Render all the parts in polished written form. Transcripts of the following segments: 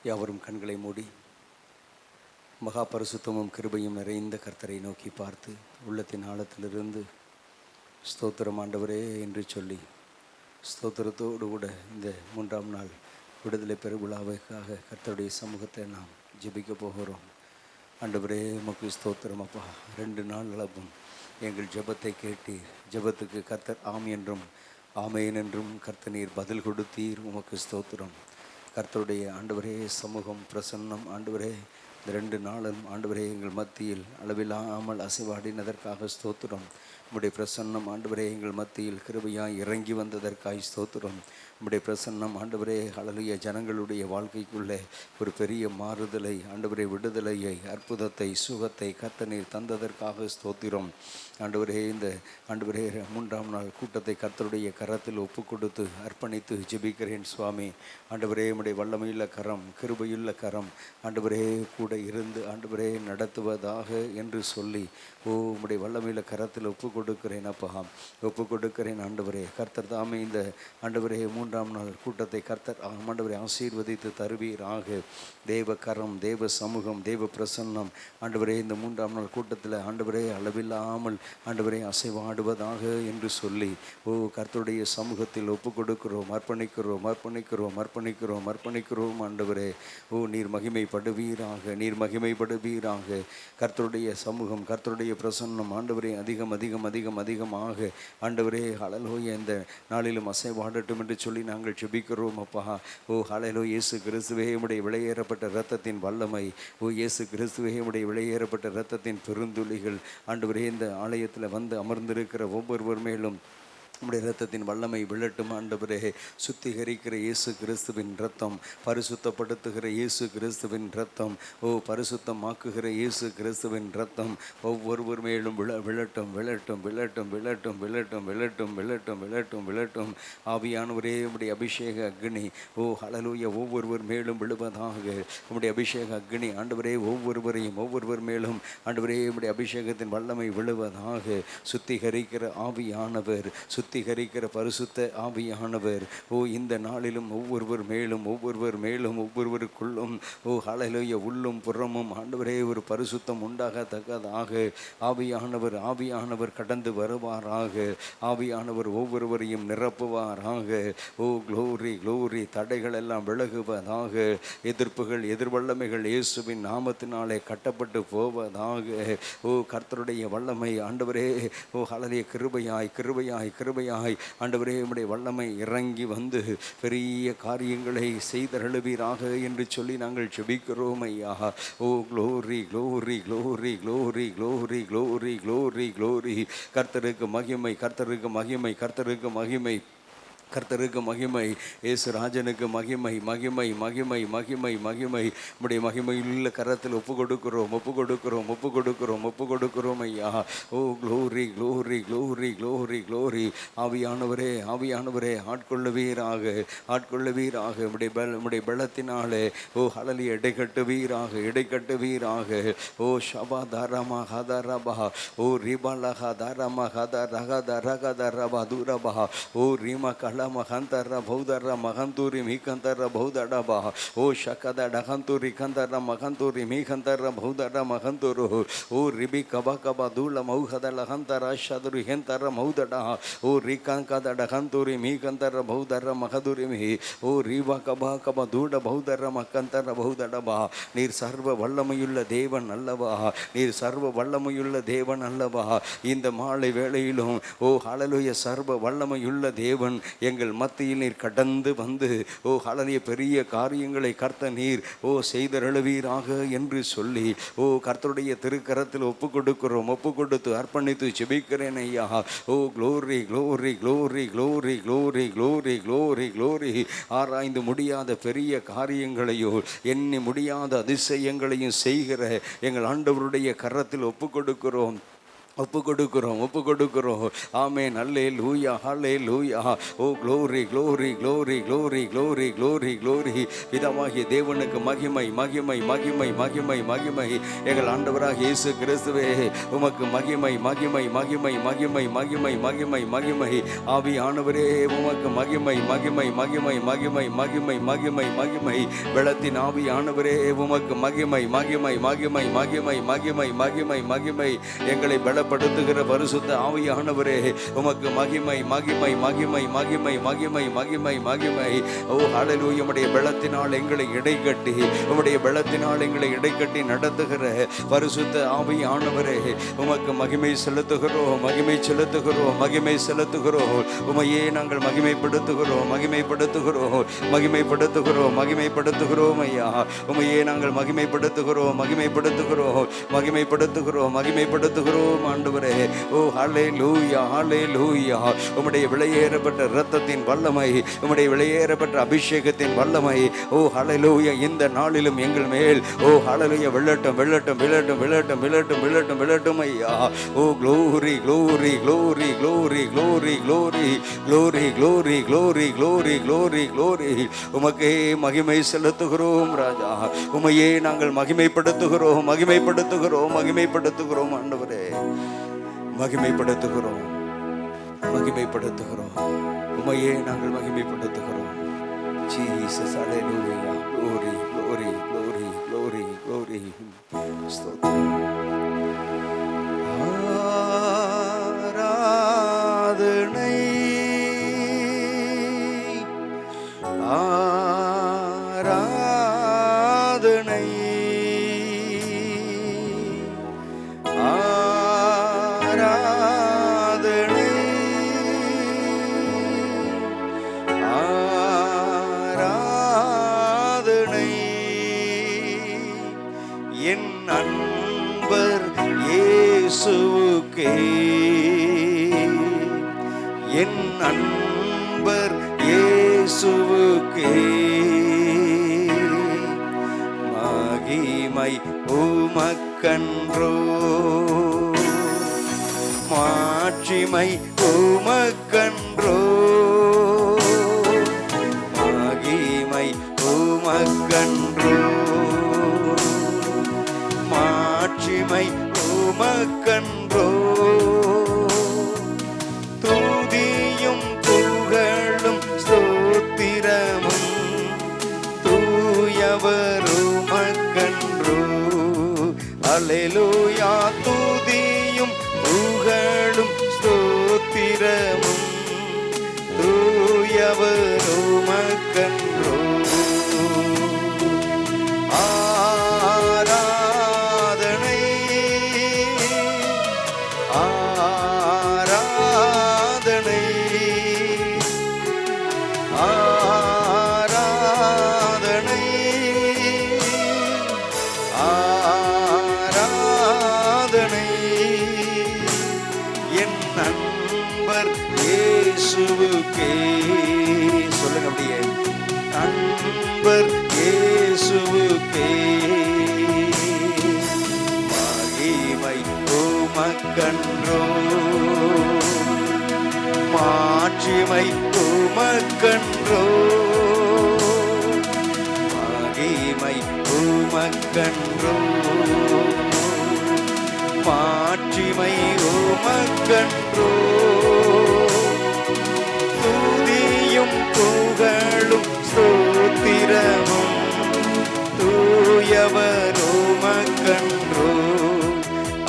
யாவரும் கண்களை மூடி மகா பரிசுத்தமும் கிருபையும் நிறைந்த கர்த்தரை நோக்கி பார்த்து உள்ளத்தின் ஆழத்திலிருந்து ஸ்தோத்திரம் ஆண்டவரே என்று சொல்லி ஸ்தோத்திரத்தோடு கூட இந்த 3ஆம் நாள் விடுதலை பெருவிழாவுக்காக கர்த்தருடைய சமூகத்தை நாம் ஜெபிக்க போகிறோம். ஆண்டவரே உமக்கு ஸ்தோத்திரம் அப்பா. 2 நாள் அளவும் எங்கள் ஜெபத்தை கேட்டீர். ஜெபத்துக்கு கர்த்தர் ஆம் என்றும் ஆமேன் என்றும் கர்த்தர் நீர் பதில் கொடுத்தீர். உமக்கு ஸ்தோத்திரம். கர்த்தருடைய ஆண்டவரே சமூகம் பிரசன்னம் ஆண்டவரே இந்த 2 நாளும் ஆண்டவரே எங்கள் மத்தியில் அளவில்லாமல் அசைவாடினதற்காக ஸ்தோத்திரம். உம்முடைய பிரசன்னம் ஆண்டவரே எங்கள் மத்தியில் கிருபையாய் இறங்கி வந்ததற்காய் ஸ்தோத்திரம். உம்முடைய பிரசன்னம் ஆண்டவரே ஹல்லேலூயா ஜனங்களுடைய வாழ்க்கைக்குள்ளே ஒரு பெரிய மாறுதலை ஆண்டவரே விடுதலையை அற்புதத்தை சுகத்தை கர்த்தர் நீர் தந்ததற்காக ஸ்தோத்திரம். ஆண்டவரே இந்த ஆண்டவரே 3ஆம் நாள் கூட்டத்தை கர்த்தருடைய கரத்தில் ஒப்பு கொடுத்து அர்ப்பணித்து ஜெபிக்கிறேன் சுவாமி. ஆண்டவரே உம்முடைய வல்லமையுள்ள கரம் கிருபையுள்ள கரம் ஆண்டவரே கூட இருந்து ஆண்டவரே நடத்துவதாக என்று சொல்லி உம்முடைய வல்லமையுள்ள கரத்தில் ஒப்பு கொடுக்கிறேன் அப்பா. ஒப்பு கொடுக்கிறேன் ஆண்டவரே. கர்த்தர் தாமே இந்த ஆண்டவரே 3ஆம் நாள் கூட்டத்தை கர்த்தர் ஆண்டவரை ஆசீர்வதித்து தருவீராக. தேவ கரம் தேவ சமூகம் தேவ பிரசன்னம் ஆண்டவரே இந்த 3ஆம் நாள் கூட்டத்தில் ஆண்டவரே அளவில்லாமல் ஆண்டவரே அசைவாடுவதாக என்று சொல்லி கர்த்தருடைய சமூகத்தில் ஒப்பு கொடுக்கிறோம் அர்ப்பணிக்கிறோம் அர்ப்பணிக்கிறோம் அர்ப்பணிக்கிறோம் அர்ப்பணிக்கிறோம் ஆண்டவரே. நீர் மகிமைப்படுவீராக நீர் மகிமைப்படுவீராக. கர்த்தருடைய சமூகம் கர்த்தருடைய பிரசன்னம் ஆண்டவரே அதிகம் அதிகம் அதிகம் அதிகமாக ஆண்டவரே ஹல்லேலூயா இந்த நாளிலும் அசைவாடட்டும் என்று சொல்லி நாங்கள் ஜெபிக்கிறோம் அப்பா. ஹல்லேலூயா. இயேசு கிறிஸ்துவே உம்முடைய விலையேறப்பட்ட இரத்தத்தின் வல்லமை இயேசு கிறிஸ்துவே உம்முடைய விலையேறப்பட்ட இரத்தத்தின் பெருந்துளிகள் ஆண்டவரே இந்த ஆலயத்தில் வந்து அமர்ந்திருக்கிற ஒவ்வொருவர் மேலும் உம்முடைய இரத்தத்தின் வல்லமை விழட்டும் ஆண்டவரே. சுத்திகரிக்கிற இயேசு கிறிஸ்துவின் இரத்தம் பரிசுத்தப்படுத்துகிற இயேசு கிறிஸ்துவின் இரத்தம் பரிசுத்தமாக்குகிற இயேசு கிறிஸ்துவின் இரத்தம் ஒவ்வொருவர் மேலும் விழட்டும் விழட்டும் விழட்டும் விழட்டும் விழட்டும் விழட்டும் விழட்டும் விழட்டும் விழட்டும். ஆவியானவரே உம்முடைய அபிஷேக அக்னி ஹல்லேலூயா ஒவ்வொருவர் மேலும் விழுவதாக. உம்முடைய அபிஷேக அக்னி ஆண்டவரே ஒவ்வொருவர் மேலும் ஆண்டவரே உம்முடைய அபிஷேகத்தின் வல்லமை விழுவதாக. சுத்திகரிக்கிற ஆவியானவர் சுத்திகரிக்கிற பரிசுத்த ஆவியானவர் இந்த நாளிலும் ஒவ்வொருவர் மேலும் ஒவ்வொருவருக்குள்ளும் ஹல்லேலூயா உள்ளும் புறமும் ஆண்டவரே ஒரு பரிசுத்தம் உண்டாகத்தக்கதாக ஆவியானவர் கடந்து வருவாராக. ஆவியானவர் ஒவ்வொருவரையும் நிரப்புவாராக. Glory glory. தடைகள் எல்லாம் விலகுவதாக. எதிர்ப்புகள் எதிர்வல்லமைகள் இயேசுவின் நாமத்தினாலே கட்டப்பட்டு போவதாக. கர்த்தருடைய வல்லமை ஆண்டவரே ஹல்லேலூயா கிருபையாய் கிருபையாய் கிருபையாய் ஆண்டவரே உம்முடைய வல்லமை இறங்கி வந்து பெரிய காரியங்களை செய்தருளுவீராக என்று சொல்லி நாங்கள் ஜெபிக்கிறோம் ஐயா. Glory glory glory glory glory glory glory glory. கர்த்தருக்கு மகிமை கர்த்தருக்கு மகிமை கர்த்தருக்கு மகிமை கர்த்தருக்கு மகிமை. இயேசு ராஜனுக்கு மகிமை மகிமை மகிமை மகிமை மகிமை. நம்முடைய மகிமையுள்ள கரத்தில் ஒப்பு கொடுக்கிறோம் ஒப்பு கொடுக்கிறோம் ஒப்பு கொடுக்கிறோம் ஒப்பு கொடுக்கிறோம் ஐயா. Glory glory glory glory glory. ஆவியானவரே ஆட்கொள்ளுவீராக ஆட்கொள்ளுவீராக. உம்முடைய பலத்தினாலே ஹல்லேலூயா இடைக்கட்டுவீராக. ஷபா தாராமா ஹதரபா ரிபலஹா தாராமா ஹதரஹதரஹதரபா தூரபா ரீமா மகந்தர பௌதர மகந்தூரி மீகந்தர பௌதடபா ஷகத டகந்தூரி கந்தர மகந்தூரி மீகந்தர பௌதட மகந்தூரு ரிபி கப கப தூள மௌகத லகந்தர ஷதுரு ஹெந்தர மௌதடா ரிகங்கத டகந்தூரி மீகந்தர பௌதர மகதுரி மீ ரீவா கபா கப தூட பௌதர மகந்தர பௌதடபா. நீர் சர்வ வல்லமையுள்ள தேவன் அல்லவா நீர் சர்வ வல்லமையுள்ள தேவன் அல்லவா. இந்த மாலை வேளையிலும் ஹல்லேலூயா சர்வ வல்லமையுள்ள தேவன் எங்கள் மத்தியில் நீர் கடந்து வந்து ஹல்லேலூயா பெரிய காரியங்களை கர்த்தர் நீர் செய்தருளுவீராக என்று சொல்லி கர்த்தருடைய திருக்கரத்தில் ஒப்பு கொடுக்கிறோம் ஒப்பு கொடுத்து அர்ப்பணித்து ஜெபிக்கிறேன் ஐயா. Glory glory glory glory glory glory glory glory. ஆராய்ந்து முடியாத பெரிய காரியங்களையோ எண்ணி முடியாத அதிசயங்களையும் செய்கிற எங்கள் ஆண்டவருடைய கரத்தில் ஒப்பு கொடுக்கிறோம் ஒப்பு கொடுக்கிறோம். ஆமென். அல்லேலூயா, அல்லேலூயா. Oh glory, glory, glory, glory, glory, glory, glory. பிதாவாகிய தேவனுக்கு மகிமை, மகிமை, மகிமை, மகிமை, மகிமை. எங்கள் ஆண்டவராக இயேசு கிறிஸ்துவே உமக்கு மகிமை, மகிமை, மகிமை, மகிமை, மகிமை, மகிமை, மகிமை. ஆவியானவரே உமக்கு மகிமை, மகிமை, மகிமை, மகிமை, மகிமை, மகிமை, மகிமை. வெள்ளத்தின் ஆவியானவரே உமக்கு மகிமை, மகிமை, மகிமை, மகிமை, மகிமை, மகிமை, மகிமை. எங்களை படுத்துகிற பரிசுத்த ஆவியானவரே உமக்கு மகிமை, மகிமை, மகிமை, மகிமை, மகிமை, மகிமை, மகிமை. ஓ ஹல்லேலூயா. உம்முடைய பலத்தினால் எங்களை இடைக்கட்டி, உம்முடைய பலத்தினால் எங்களை இடைக்கட்டி நடத்துகிற பரிசுத்த ஆவியானவரே உமக்கு மகிமை செலுத்துகிறோம், மகிமை செலுத்துகிறோம், மகிமை செலுத்துகிறோம். உமையே நாங்கள் மகிமைப்படுத்துகிறோம், மகிமைப்படுத்துகிறோம், மகிமைப்படுத்துகிறோம், மகிமைப்படுத்துகிறோம் ஐயா. உமையே நாங்கள் மகிமைப்படுத்துகிறோம், மகிமைப்படுத்துகிறோம், மகிமைப்படுத்துகிறோம், மகிமைப்படுத்துகிறோம் ஆண்டவரே. ஓ ஹல்லேலூயா, ஹல்லேலூயா. உம்முடைய விலையேறப்பட்ட இரத்தத்தின் வல்லமை, உம்முடைய விலையேறப்பட்ட அபிஷேகத்தின் வல்லமை, ஓ ஹல்லேலூயா, இந்த நாளிலும் எங்கள் மேல் ஓ ஹல்லேலூயா வெள்ளட்டும், வெள்ளட்டும், வெள்ளட்டும், வெள்ளட்டும், வெள்ளட்டும், வெள்ளட்டும், வெள்ளட்டும் ஐயா. ஓ glory, glory, glory, glory, glory, glory, glory, glory, glory, glory, glory, glory. உமக்கே மகிமை செலுத்துகிறோம் ராஜா. உமையே நாங்கள் மகிமைப்படுத்துகிறோம், மகிமைப்படுத்துகிறோம், மகிமைப்படுத்துகிறோம் ஆண்டவரே. மகிமைப்படுத்துகிறோம், மகிமைப்படுத்துகிறோம். உமையே நாங்கள் மகிமைப்படுத்துகிறோம். ஜீசஸ். அல்லேலூயா. Glory, glory, glory, glory, glory. ஸ்தோத்திரம். ஆராதனை, ஆராதனை, ஆராதனை, ஆராதனை. என் அன்பர் இயேசுவுக்கே, என் அன்பர் இயேசுவுக்கே மகிமை உமக்கன்றோ, மாட்சிமை உமக்கன்றோ, மகிமை உமக்கன்றோ, மாட்சிமை உமக்கன்றோ. துதியும் புகழும் ஸ்தோத்திரமும் தூயவர் உமக்கன்றோ. அல்லேலூயா. துதியும் புகழும் ஸ்தோத்திரமும் தூயவர் உமக்கன்றோ. ஆராதனை, ஆராதனை, ஆராதனை, ஆராதனை. என் நண்பர் இயேசுவுக்கே. சொல்லுங்க அப்படியே. நண்பர் இயேசுவுக்கே மகிமை உமக்கன்றோ, மாட்சிமை உமக்கன்றோ, மகிமை உமக்கன்றோ, மாட்சிமை உமக்கன்றோ. துதியும் புகழும் ஸ்தோத்திரமும் தூயவர் உமக்கன்றோ.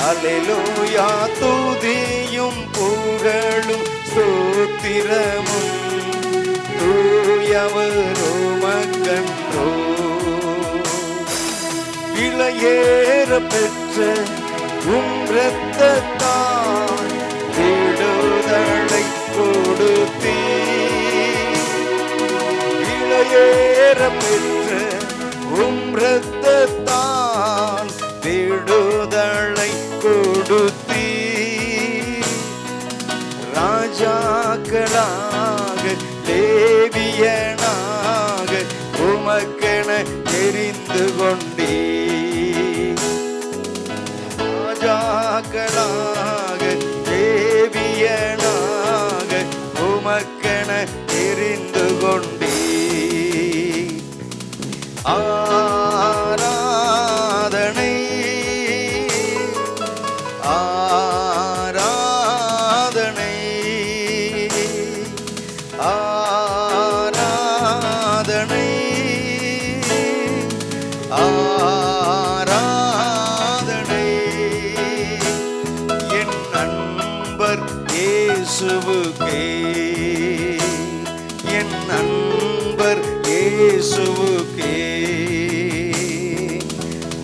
அல்லேலூயா. துதியும் புகழும் ஸ்தோத்திரமும் தூயவர் உமக்கன்றோ. விலையேற பெற்ற உம் இரத்தத்தால் விடுதலை கொடுத்தீர். விலையேற பெற்ற உம் இரத்தத்தால் விடுதலை கொடுத்தீர். ராஜாக்களாக லேவியனாக உமக்கென தெரிந்து கொண்டீர். ராஜாக்களாக என தெரிந்து கொண்டே. ஆராதனை ஆராதனை ஆராதனை ஆராதனை என் நண்பர் இயேசுவுக்கே, என் நண்பர் இயேசுவுக்கே.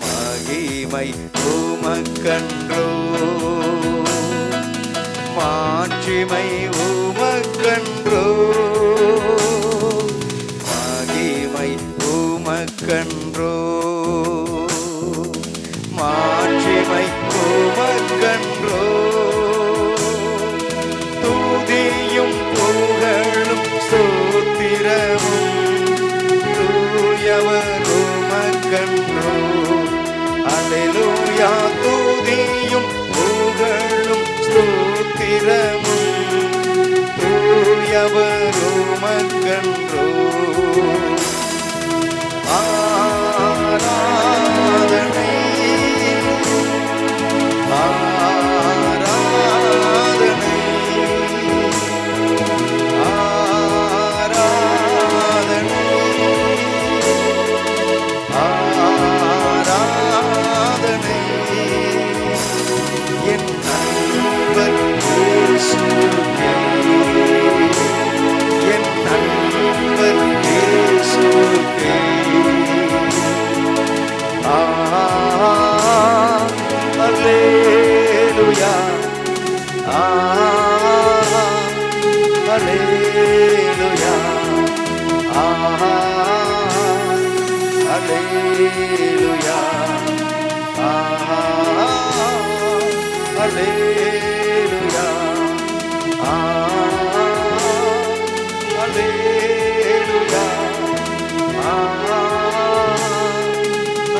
மகிமை உமக்கன்றோ, மாட்சிமை உமக்கன்றோ, மகிமை உமக்கன்றோ, மாட்சிமை உமக்கன்றோ. துதியும் புகழும் ஸ்தோத்திரமும் தூயவர் உமக்கன்றோ. அல்லேலூயா. துதியும் புகழும் ஸ்தோத்திரமும் தூயவர் உமக்கன்றோ. ஆராதனை ஆராதனை ஆராதனை ஆராதனை என் நண்பர் இயேசுவே, என் நண்பர் இயேசுவே. அல்லேலூயா அல்லேலூயா அல்லேலூயா அல்லேலூயா அல்லேலூயா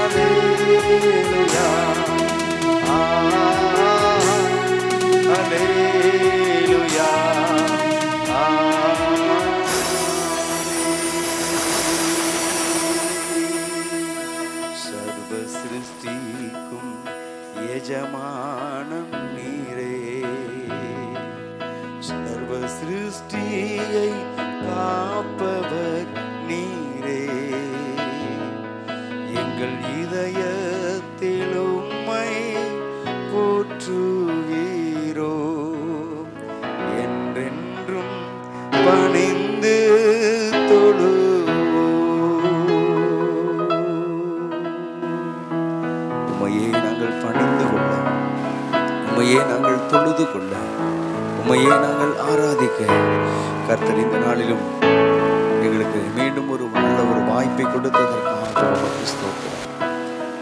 அல்லேலூயா அல்லேலூயா. சர்வ சிருஷ்டிக்கும் எஜமானம் நீரே, சர்வ சிருஷ்டியை காப்பவர் நீரே. எங்கள் இதயத்தில் உம்மை போற்றுவீரோ, என்றென்றும் பணிந்து உம்மையே நாங்கள் பணிந்து கொள்ள, உம்மையே நாங்கள் தொழுது கொள்ள, உம்மையே நாங்கள் ஆராதிக்க கர்த்தர் இந்த நாளிலும் எங்களுக்கு மீண்டும் ஒரு நல்ல ஒரு வாய்ப்பை கொடுத்ததற்காக உமக்கு ஸ்தோத்திரம்.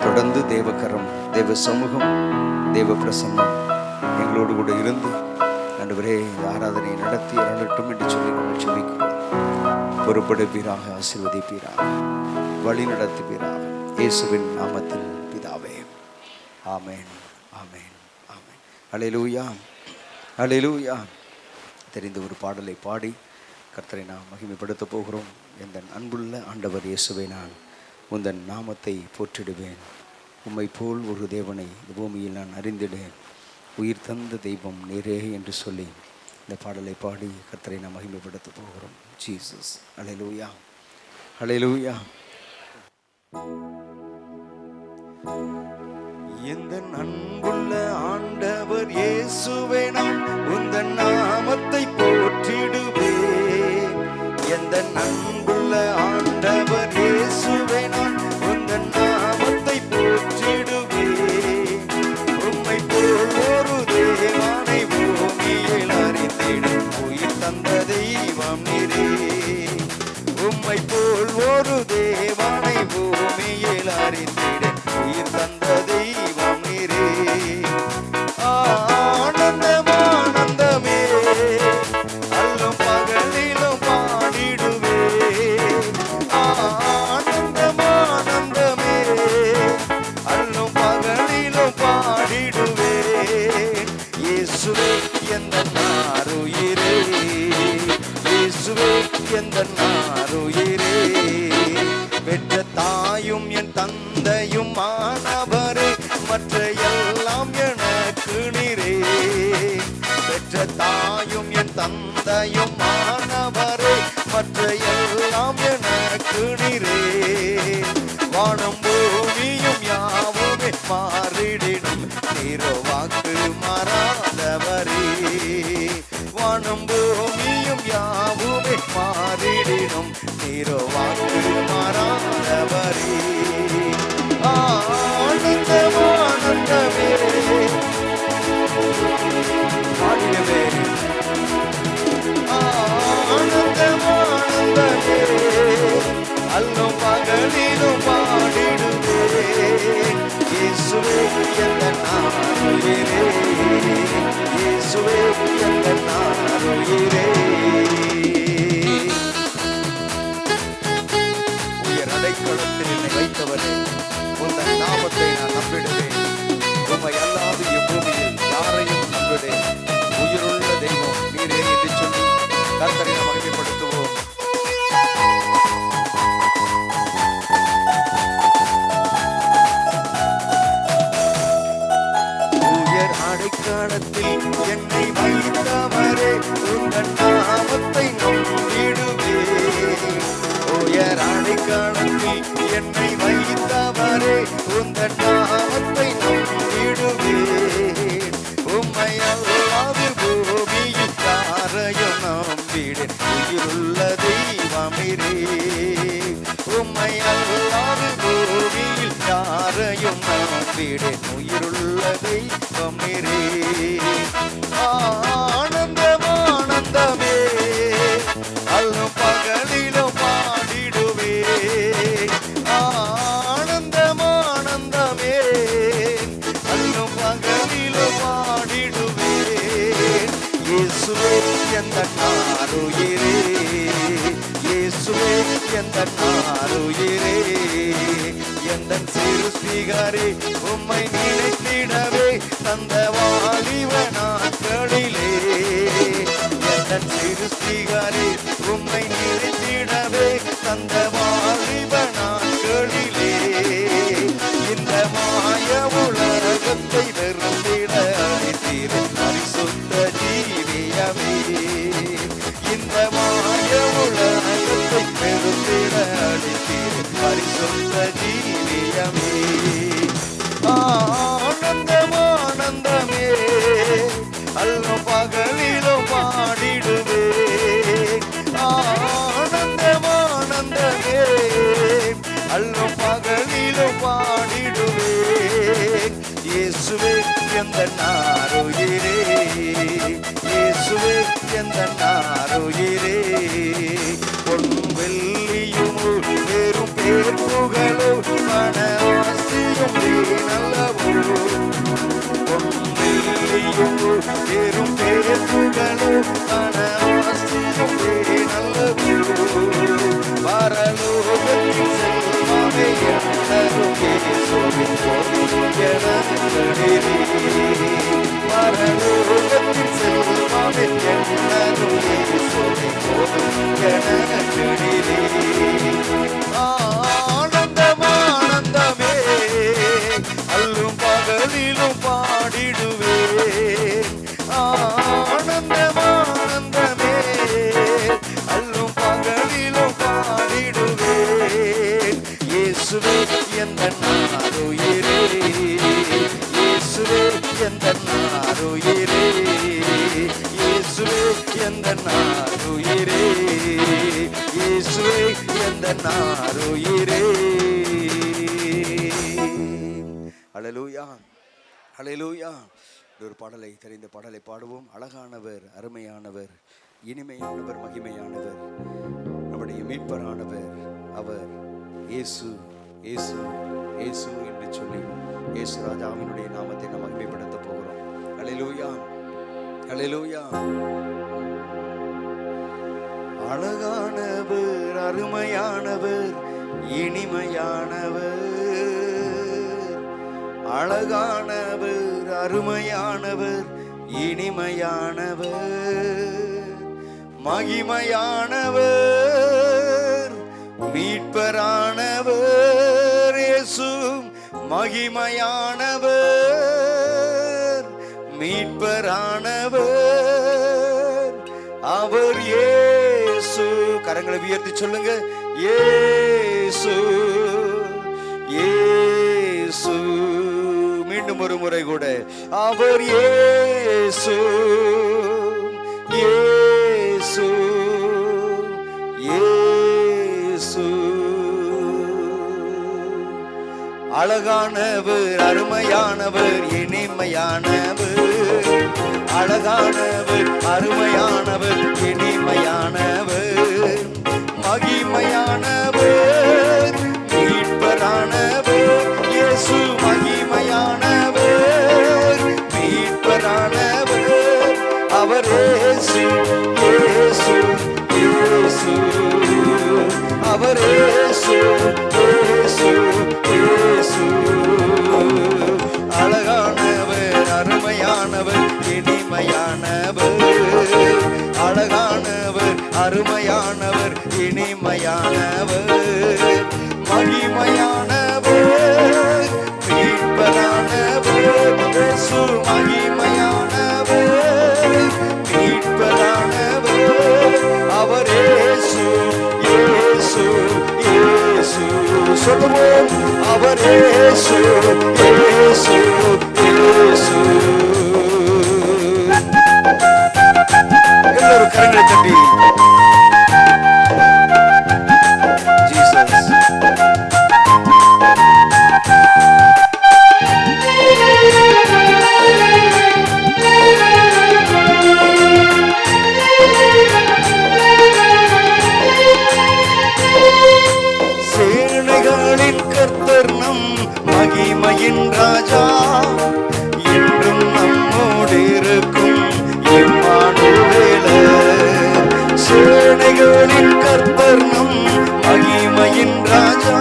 தொடர்ந்து தேவக்கரம், தேவ சமூகம், தேவ பிரசன்னம் எங்களோடு கூட இருந்து ஆண்டவரே இந்த ஆராதனையை நடத்தி அருளட்டும் என்று சொல்லி நாங்கள் ஜெபிக்கிறோம். பொறுப்படுப்பீராக, ஆசீர்வதிப்பீராக, வழி நடத்துவீராக. இயேசுவின் நாமத்தில் பிதாவே, ஆமென் ஆமென் ஆமென். அல்லேலூயா அல்லேலூயா. தெரிந்த ஒரு பாடலை பாடி கர்த்தரை நாம் மகிமைப்படுத்த போகிறோம். எந்த அன்புள்ள ஆண்டவர் இயேசுவை நான் உந்தன் நாமத்தை போற்றிடுவேன். உம்மை போல் ஒரு தேவனை இந்த பூமியில் நான் அறிந்திடேன். உயிர் தந்த தெய்வம் நீரே என்று சொல்லி இந்த பாடலை பாடி கர்த்தரை நாம் மகிமைப்படுத்த போகிறோம். ஜீசஸ். அல்லேலூயா அல்லேலூயா. எந்த அன்புள்ள ஆண்டவர் இயேசுவே நான் உந்தன் நாமத்தை போற்றிடுவேன். எந்த அன்புள்ள ஆண்டவர் இயேசுவே நான் உந்தன் நாமத்தை போற்றிடுவேன். உம்மை போல் ஒரு தேவனை பூமியில் அறிந்திட உயிர் தந்த தெய்வம் நீரே. உம்மை போல் ஒரு தேவனை பூமியில் அறிந்திட உயிர் தந்த தெய்வம் நீரே. ஆனந்தமா எந்தன் ஆருயிரே, பெற்ற தாயும் என் தந்தையும் மாணவரே, மற்ற எல்லாம் எனக்கு நீரே. பெற்ற தாயும் என் தந்தையும் மாணவரே, மற்ற எல்லாம் எனக்கு நீரே. வானம் பூமியும் யாவுமே மாறிடினும் நீரோ வாக்கு மாறாதவரே. வானம் பூமியும் யாவுமே மாறிடினும் நீரோ வாக்கு மாறாதவரே. ஆனந்தம் ஆனந்தமே பாடிடுவே, ஆனந்தம் ஆனந்தமே அல்லும் பகலிலும் பாடிடுவே. இயேசுவே எந்தன் ஆருயிரே, இயேசுவே எந்தன் ஆருயிரே. உயர் அடைக்கலத்தில் என்னை வைத்தவரே, உந்தன் நாமத்தை நான் நம்பிடுவேன். உம்மை அல்லாது இப்பூமியில் யாரையும் நம்பிடேன். உயிருள்ள தெய்வம் நீரே என்று சொல்லி கர்த்தரை நாம் மகிமைப்படுத்துவோம். உயர் அடைக்கலத்தில் என்னை வைத்தவரே, உந்தன் நாமத்தை நம்பிடுவேன். உயர் அடைக்கலத்தில் என்னை வைத்தவரே, உந்தன் நாமத்தை நம்பிடுவேன். உம்மை அல்லாது பூமியில் யாரையும் நம்பிடேன். உயிருள்ள தெய்வமிரே, உம்மை அல்லாது பூமியில் யாரையும் நம்பிடேன். உயிருள்ள தெய்வமிரே. ஆனந்தம் ஆனந்தமே அல்லும் பகலிலும் பாடிடுவே. ஆனந்தம் ஆனந்தமே அல்லும் பகலிலும் பாடிடுவே. இயேசுவே எந்தன் ஆருயிரே, இயேசுவே எந்தன் ஆருயிரே. எந்தன் சிருஷ்டிகரே உம்மை நினைத்திடவே தந்த வாலிப நாட்களிலே. எந்தன் சிருஷ்டிகரே உம்மை நினைத்திடவே தந்த வாலிப நாட்களிலே. இந்த மாய உலகத்தை வெறுத்திட அழைத்தீர் பரிசுத்த ஜீவியமே. இந்த மாய உலகத்தை வெறுத்திட அழைத்தீர் பரிசுத்த ஜீவியமே. ஆனந்தம் ஆனந்தமே அல்லும் பகலிலும் பாடிடுவே. ஆனந்தம் ஆனந்தமே அல்லும் பகலிலும் பாடிடுவே. இயேசுவே எந்தன் ஆருயிரே, இயேசுவே எந்தன் ஆருயிரே. பொன் வெள்ளியும் வெறும் பேர் புகழோ மன ஆசியும் நல்லவோ. பொன் வெள்ளியும் வெறும் பேர் புகழோ மன ஆசியும் நல்லவோ. பரலோகத்தில் செல்வாமே என்னரும் இயேசுவின் போதும் எனக்கடிரே. பரலோகத்தில் செல்வாமே என்னரும் இயேசுவின் போதும் எனக்கடிரே. ஆனந்தம் ஆனந்தமே அல்லும் பகலிலும் பாடிடுவே. ஆனந்தம் ஆனந்தமே அல்லும் பகலிலும் பாடிடுவே. இயேசுவே எந்தன் ஆருயிரே, இயேசுவே எந்தன் ஆருயிரே, இயேசுவே எந்தன் ஆருயிரே, இயேசுவே எந்தன் ஆருயிரே. ஹல்லேலூயா, ஹல்லேலூயா. ஒரு பாடலை தெரிந்த பாடலை பாடுவோம். அழகானவர், அருமையானவர், இனிமையானவர், மகிமையானவர், நம்முடைய மீட்பரானவர் அவர் இயேசு, இயேசு, இயேசு என்று சொல்லி இயேசு ராஜாவினுடைய நாமத்தை நாம் மகிமைப்படுத்த போகிறோம். ஹல்லேலூயா, ஹல்லேலூயா. அழகானவர், அருமையானவர், இனிமையானவர், அழகானவர், அருமையானவர், இனிமையானவர், மகிமையானவர் மீட்பரானவர் இயேசு மகிமையானவர் மீட்பரானவர் அவர் இயேசு. கரங்களை உயர்த்தி சொல்லுங்க, இயேசு இயேசு. மீண்டும் ஒரு முறை கூட, அவர் இயேசு இயேசு இயேசு. அழகானவர் அருமையானவர் இனிமையானவர், அழகானவர் அருமையானவர் இனிமையானவர் மகிமையானவர் மீட்பரானவர் இயேசு மகிமையானவர் மீட்பரானவர் அவர் இயேசு இயேசு இயேசு அவர் இயேசு இயேசு இயேசு. அழகானவர் அருமையானவர் இனிமையானவர், அழகானவர் அருமையானவர் இனிமையானவர் மகிமையானவர் மீட்பரானவர் இயேசு மகிமையானவர் மீட்பரானவர் அவர் இயேசு இயேசு இயேசு. சொல்லுவோம், அவர் இயேசு இயேசு இயேசு. எல்லாரும் கரங்களை தட்டி ஜீசஸ். சேனைகளின் கர்த்தர் நம் மகிமையின் ராஜா, என்றும் நம்மோடு இருக்கும் இம்மானுவேலர். சேனைகளின் கர்த்தர் நம் மகிமையின் ராஜா,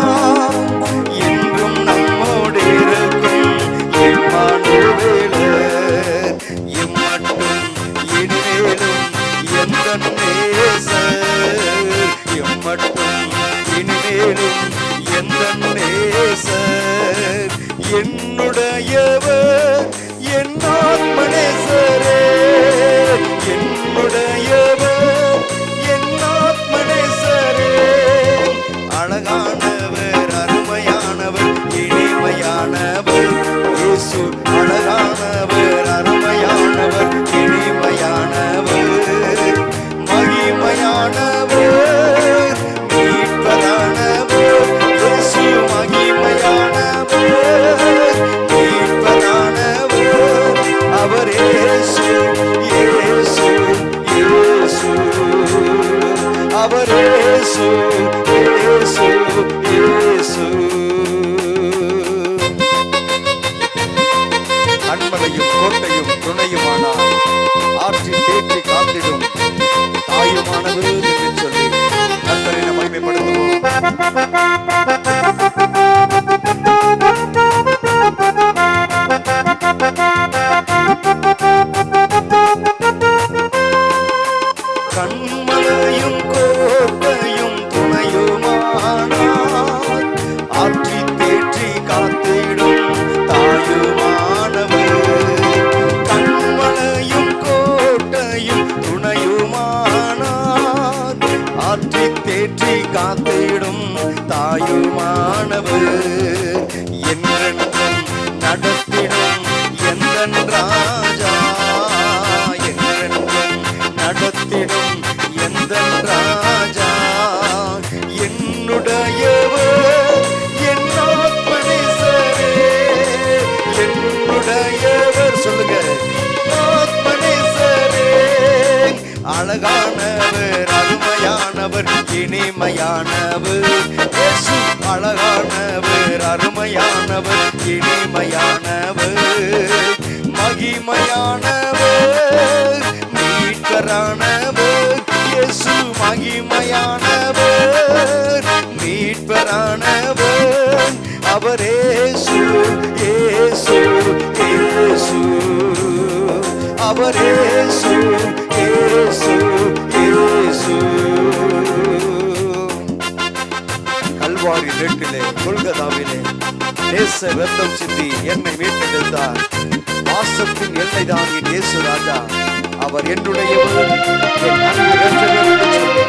என்றும் நம்மோடு இருக்கும் இம்மானுவேலர். இம்மட்டும் இனிமேலும் எந்தன் நேசர், இம்மட்டும் இனிமேலும் எந்தன் நேசர் என்னுடையவர் என் ஆத்மநேசரே, என்னுடையவர் என் ஆத்மநேசரே. அழகானவர் அருமையானவர் இனிமையானவர் இயேசு, அழகானவர் அருமையானவர் இனிமையானவர் மகிமையானவர் மீட்பரானவர் இயேசு மகிமையானவர் மீட்பரானவர் அவர் இயேசு இயேசு இயேசு அவர் இயேசு இயேசு இயேசு. அன்மலையும் கோட்டையும் துணையுமானார், ஆற்றி தேற்றி காத்திடும் தாயுமானவர் என்று சொல்லி கர்த்தரை நாம் மகிமைப்படுத்துவோம். கண்மலையும் கோட்டையும் துணையுமானார், ஆற்றி தேற்றி காத்திடும் தாயுமானவர். கண்மலையும் கோட்டையும் துணையுமானார், ஆற்றி தேற்றி காத்திடும் தாயுமானவர். என்றென்றும் நடத்திடும் எந்தன் ராஜா, என்றென்றும் நடத்திடும் எந்தன் ராஜா என்னுடையவர் என் ஆத்மநேசரே, என்னுடையவர் சொல்லுங்க ஆத்மநேசரே. அழகானவர் அருமையானவர் இனிமையானவர் இயேசு, அழகானவர் அருமையானவர் இனிமையானவர் மகிமையானவர் மீட்பரானவர் இயேசு மகிமையானவர் மீட்பரானவர் அவர் இயேசு இயேசு இயேசு அவர் இயேசு, இயேசு, இயேசு. கல்வாரி நெட்டிலே கொல்கதாவிலே நேச ரத்தம் சிந்தி என்னை மீட்டெடுத்தார். வாசத்தின் எல்லைதான் என் இயேசு ராஜா. அவர் என்னுடையவர், என் அன்பு இரட்சகர் என்று சொல்லி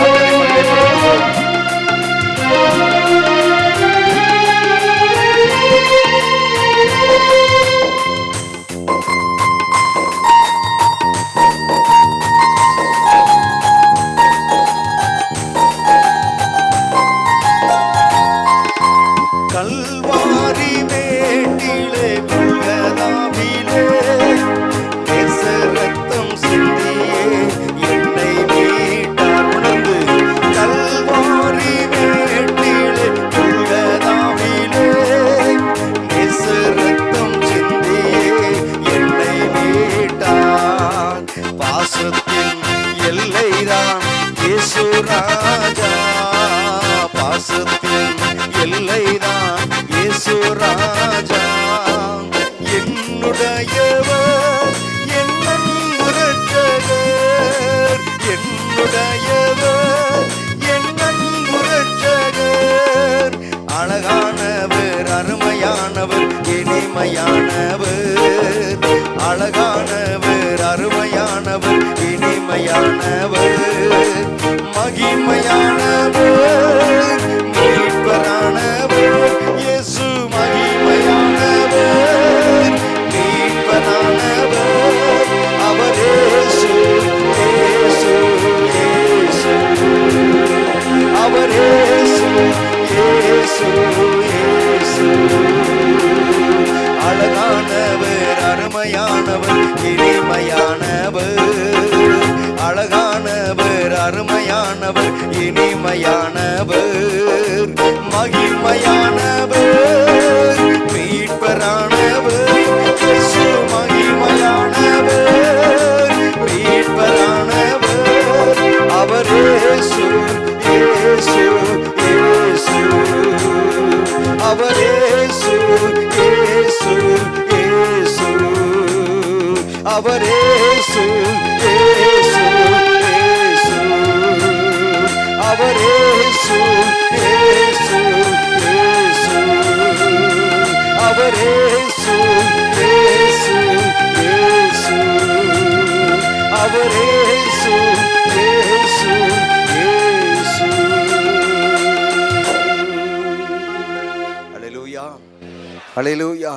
அவரை மகிமைப்படுத்துவோம். கல்வாரி மேட்டிலே கொல்கதாவிலே நேச ரத்தம் சிந்தியே என்னை மீட்டார். உணர்ந்து கல்வாரி மேட்டிலே கொல்கதாவிலே நேச ரத்தம் சிந்தியே என்னை மீட்டார். பாசத்தின் எல்லைதான் இயேசு ராஜா. பாசத்தின் எல்லைதான் இயேசு ராஜா. என்னுடையவர், என் அன்பு இரட்சகர். என்னுடையவர், என் அன்பு இரட்சகர். அழகானவர், அருமையானவர், இனிமையானவர். அழகானவர், அருமையானவர், இனிமையானவர். மகிமையானவர், மீட்பரானவர். இயேசு மகிமையானவர், மீட்பரானவர். அவர் இயேசு, இயேசு, இயேசு. அவர் இயேசு, இயேசு, இயேசு. அழகானவர், அருமையானவர், இனிமையானவர். அழகானவர், அருமையானவர், இனிமையானவர். மகிமையானவர், மீட்பரானவர். இயேசு மகிமையானவர், மீட்பரானவர். அவர் இயேசு, இயேசு, இயேசு. அவர் இயேசு, இயேசு, இயேசு. அவர் இயேசு, இயேசு, இயேசு. அவர் இயேசு, இயேசு, இயேசு. அவர் இயேசு, இயேசு, இயேசு. அவர் இயேசு, இயேசு, இயேசு. ஹல்லேலூயா, ஹல்லேலூயா.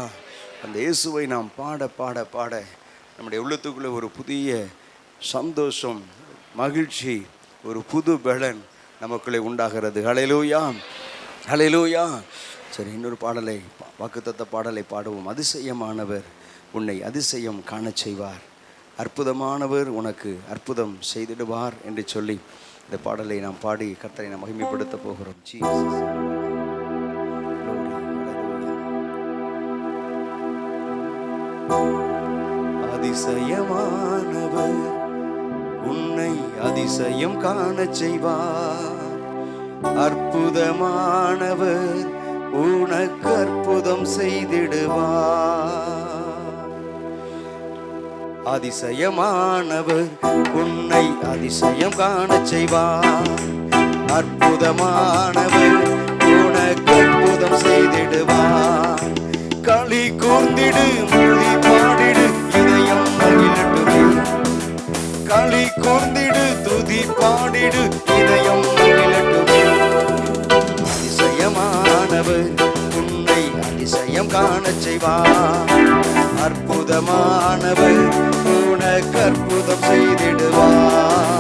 அந்த இயேசுவை நாம் பாட பாட பாட நம்முடைய உள்ளத்துக்குள்ளே ஒரு புதிய சந்தோஷம், மகிழ்ச்சி, ஒரு புது பலன் நமக்குள்ளே உண்டாகிறது. ஹல்லேலூயா, ஹல்லேலூயா. சரி, இன்னொரு பாடலை, வாக்குத்தத்த பாடலை பாடுவோம். அதிசயமானவர் உன்னை அதிசயம் காணச் செய்வார், அற்புதமானவர் உனக்கு அற்புதம் செய்திடுவார் என்று சொல்லி இந்த பாடலை நாம் பாடி கர்த்தரை நாம் மகிமைப்படுத்த போகிறோம். ஜீசஸ். அதிசயமானவர் உன்னை அதிசயம் காணச் செய்வார், அற்புதமானவர் உனக்கு அற்புதம் செய்திடுவார். அதிசயமானவர் உன்னை அதிசயம் காணச் செய்வார், அற்புதமானவர் உனக்கு அற்புதம் செய்திடுவார். களி கூர்ந்திடு, மொழி பாடிடு, இதயம் மகிழட்டுமே. களி கூர்ந்திடு, துதி பாடிடு, இதயம் மகிழட்டுமே. அதிசயமானவர் உன்னை அதிசயம் காணச் செய்வார், அற்புதமானவர் உனக்கு அற்புதம் செய்திடுவார்.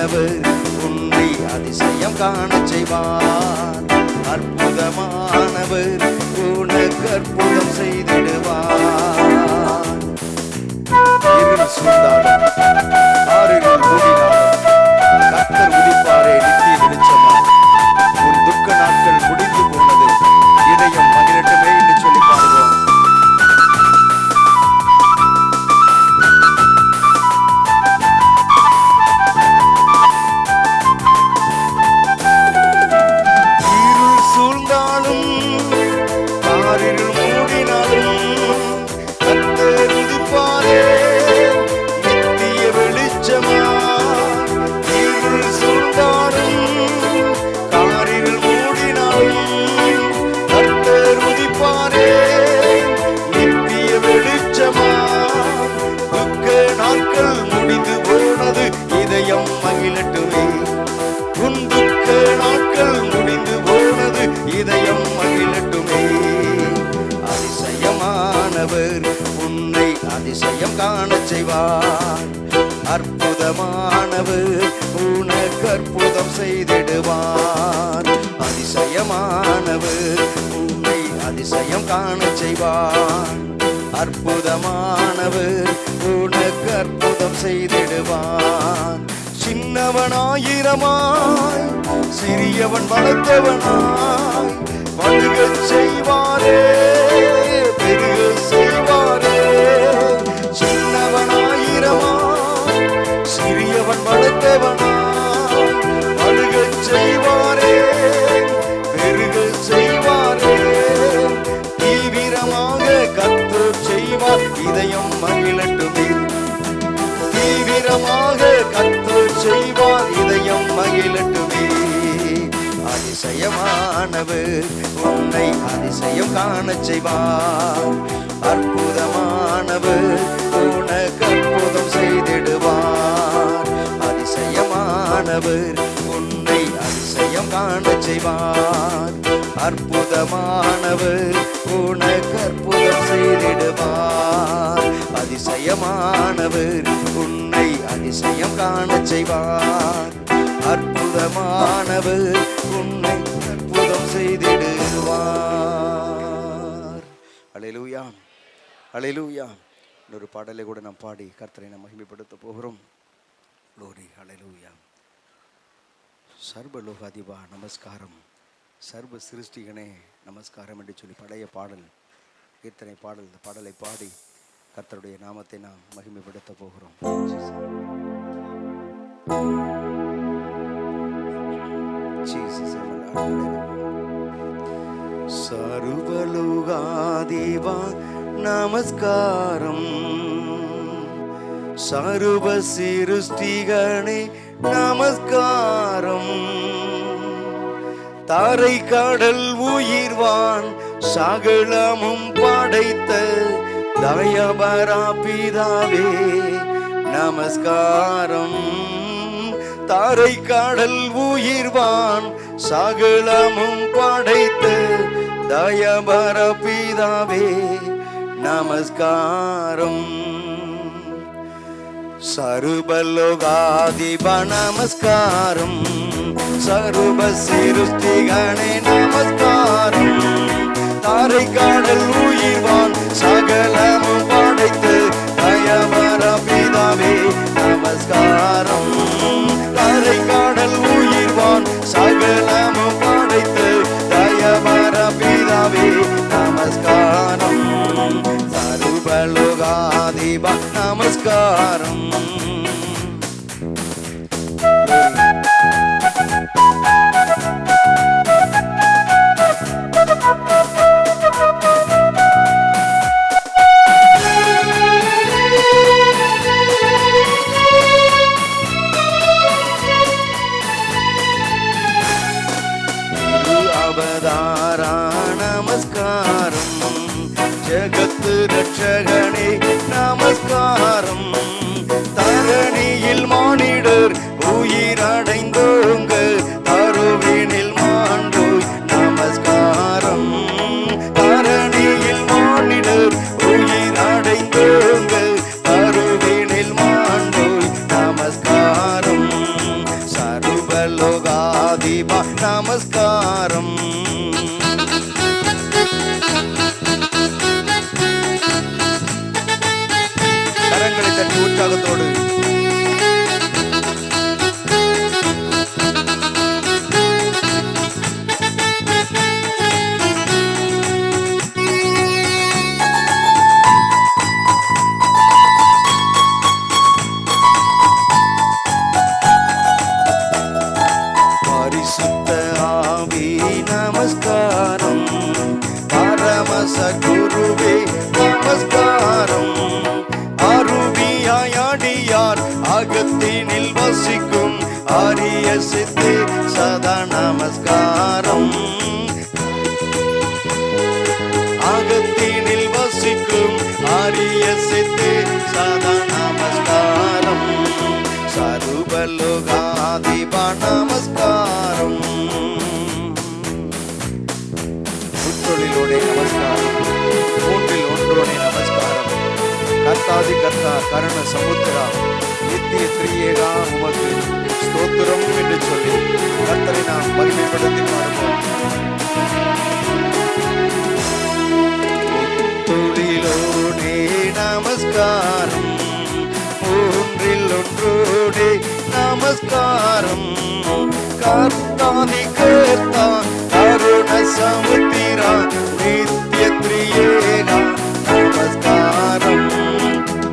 அதிசயமானவர் உன்னை அதிசயம் காணச் செய்வார். அற்புதமானவர் உனக்கு அற்புதம் செய்திடுவார். இருள் சூழ்ந்தாலும் ஆறுகள் மூடினாலும் கர்த்தர் உதிப்பாரே நித்திய வெளிச்சமாய். உன் துக்க நாட்கள் முடிந்து போனது, இதயம் மகிழட்டுமே என்று சொல்லி பாடுவோம். இருள் சூழ்ந்தாலும் ஆறிருள் மூடினாலும் கர்த்தர் உதிப்பாரே நித்திய வெளிச்சமாய். இருள் சூழ்ந்தாலும் காரிருள் மூடினாலும் கர்த்தர் உதிப்பாரே நித்திய வெளிச்சமாய். துக்க நாட்கள் முடிந்து போனது, இதயம் மகிழட்டுமே. உன் துக்க நாட்கள் முடிந்து போனது, இதயம் மகிழட்டுமே. அதிசயமானவர் உன்னை அதிசயம் காணச் செய்வார். அற்புதமானவர் உனக்கு அற்புதம் செய்திடுவார். அதிசயமானவர் உன்னை அதிசயம் காணச் செய்வார். அற்புதமானவர் உனக்கு அற்புதம் செய்திடுவார். சின்னவனாயிரமாய் சிறியவன் பலத்தவனாய் பழுகச் செய்வாரே பெருக செய்வாரே. சின்னவனாயிரமாய் சிறியவன் பலத்தவனாய் பழுகச் செய்வாரே பெருக செய்வாரே. தீவிரமாக கர்த்தர் செய்வார், இதயம் மகிழட்டுமே. தீவிரமாக கர்த்தர் செய்வார், இதயம் மகிழட்டுமே. அதிசயமானவர் உன்னை அதிசயம் காணச் செய்வார். அற்புதமானவர் உனக்கு அற்புதம் செய்திடுவார். அதிசயமானவர் உன்னை அதிசயம் காணச் செய்வார். அற்புதமானவர் உனக்கு அற்புதம் செய்திடுவார். அதிசயமானவர் உன்னை அதிசயம் காணச் செய்வார். அற்புதமானவர் உன்னை அற்புதம் செய்திடுவார். அல்லேலூயா, அல்லேலூயா. இன்னொரு பாடலை கூட நாம் பாடி கர்த்தரை நாம் மகிமைப்படுத்த போகிறோம். glory, அல்லேலூயா. சர்வலோகாதிபா நமஸ்காரம், சர்வ சிருஷ்டிகனே நமஸ்காரம் என்று சொல்லி பழைய பாடல், கீர்த்தனை பாடல், இந்த பாடலை பாடி கர்த்தருடைய நாமத்தை நாம் மகிமைப்படுத்த போகிறோம். சர்வலோகாதிபா நமஸ்காரம், சர்வ சிருஷ்டிகனே நமஸ்காரம். தாரை கடல் உயிர்வான் சகலமும் படைத்த தயபரா பிதாவே நமஸ்காரம். தாரை கடல் உயிர்வான் சகலமும் படைத்த தயபரா பிதாவே நமஸ்காரம். சர்வலோகாதிபா நமஸ்காரம், சர்வ சிருஷ்டிகனே நமஸ்காரம். தாரை கடல் உயிர்வான் சகலமும் படைத்து தயபர பிதாவே நமஸ்காரம். தாரை கடல் உயிர்வான் சகலமும் படைத்து தயபர பிதாவே நமஸ்காரம். சர்வலோகாதிபா நமஸ்காரம். அவதாரா நமஸ்காரம், ஜகத்து ரட்சகனே நமஸ்காரம். தரணியில் மானிடர் உயிரடைந்தோங்க தருவினில் மாண்டோய் நமஸ்காரம். தரணியில் மானிடர் உயிரடைந்தோங்க தருவினில் மாண்டோய் நமஸ்காரம். தீபா நமஸ்காரம். கரங்களை தட்டி உற்சாகத்தோடு நமஸ்காரம். பரமச குருவே நமஸ்காரம். அருவியாடியார் அகத்தினில் வசிக்கும் ஆரிய சித்தே சதா நமஸ்காரம். அகத்தினில் வசிக்கும் ஆரிய சித்தே சதா நமஸ்காரம். சர்வலோகாதிபா நமஸ்காரம். நமஸ்காரம். மூன்றில் ஒன்றோடே நமஸ்காரம். கர்த்தாதி கர்த்தா கருண சமுத்திரா நித்திய திரியேகா உமக்கு ஸ்தோத்திரம் என்று சொல்லி கர்த்தரை நாம் மகிமைப்படுத்தி பாடுவோம். துளிலோடே நமஸ்காரம். மூன்றில் ஒன்றோடே நமஸ்காரம். கர்த்தாதி கர்த்தா கருண சமுத்திரா நித்திய திரியேகா நமஸ்காரம்.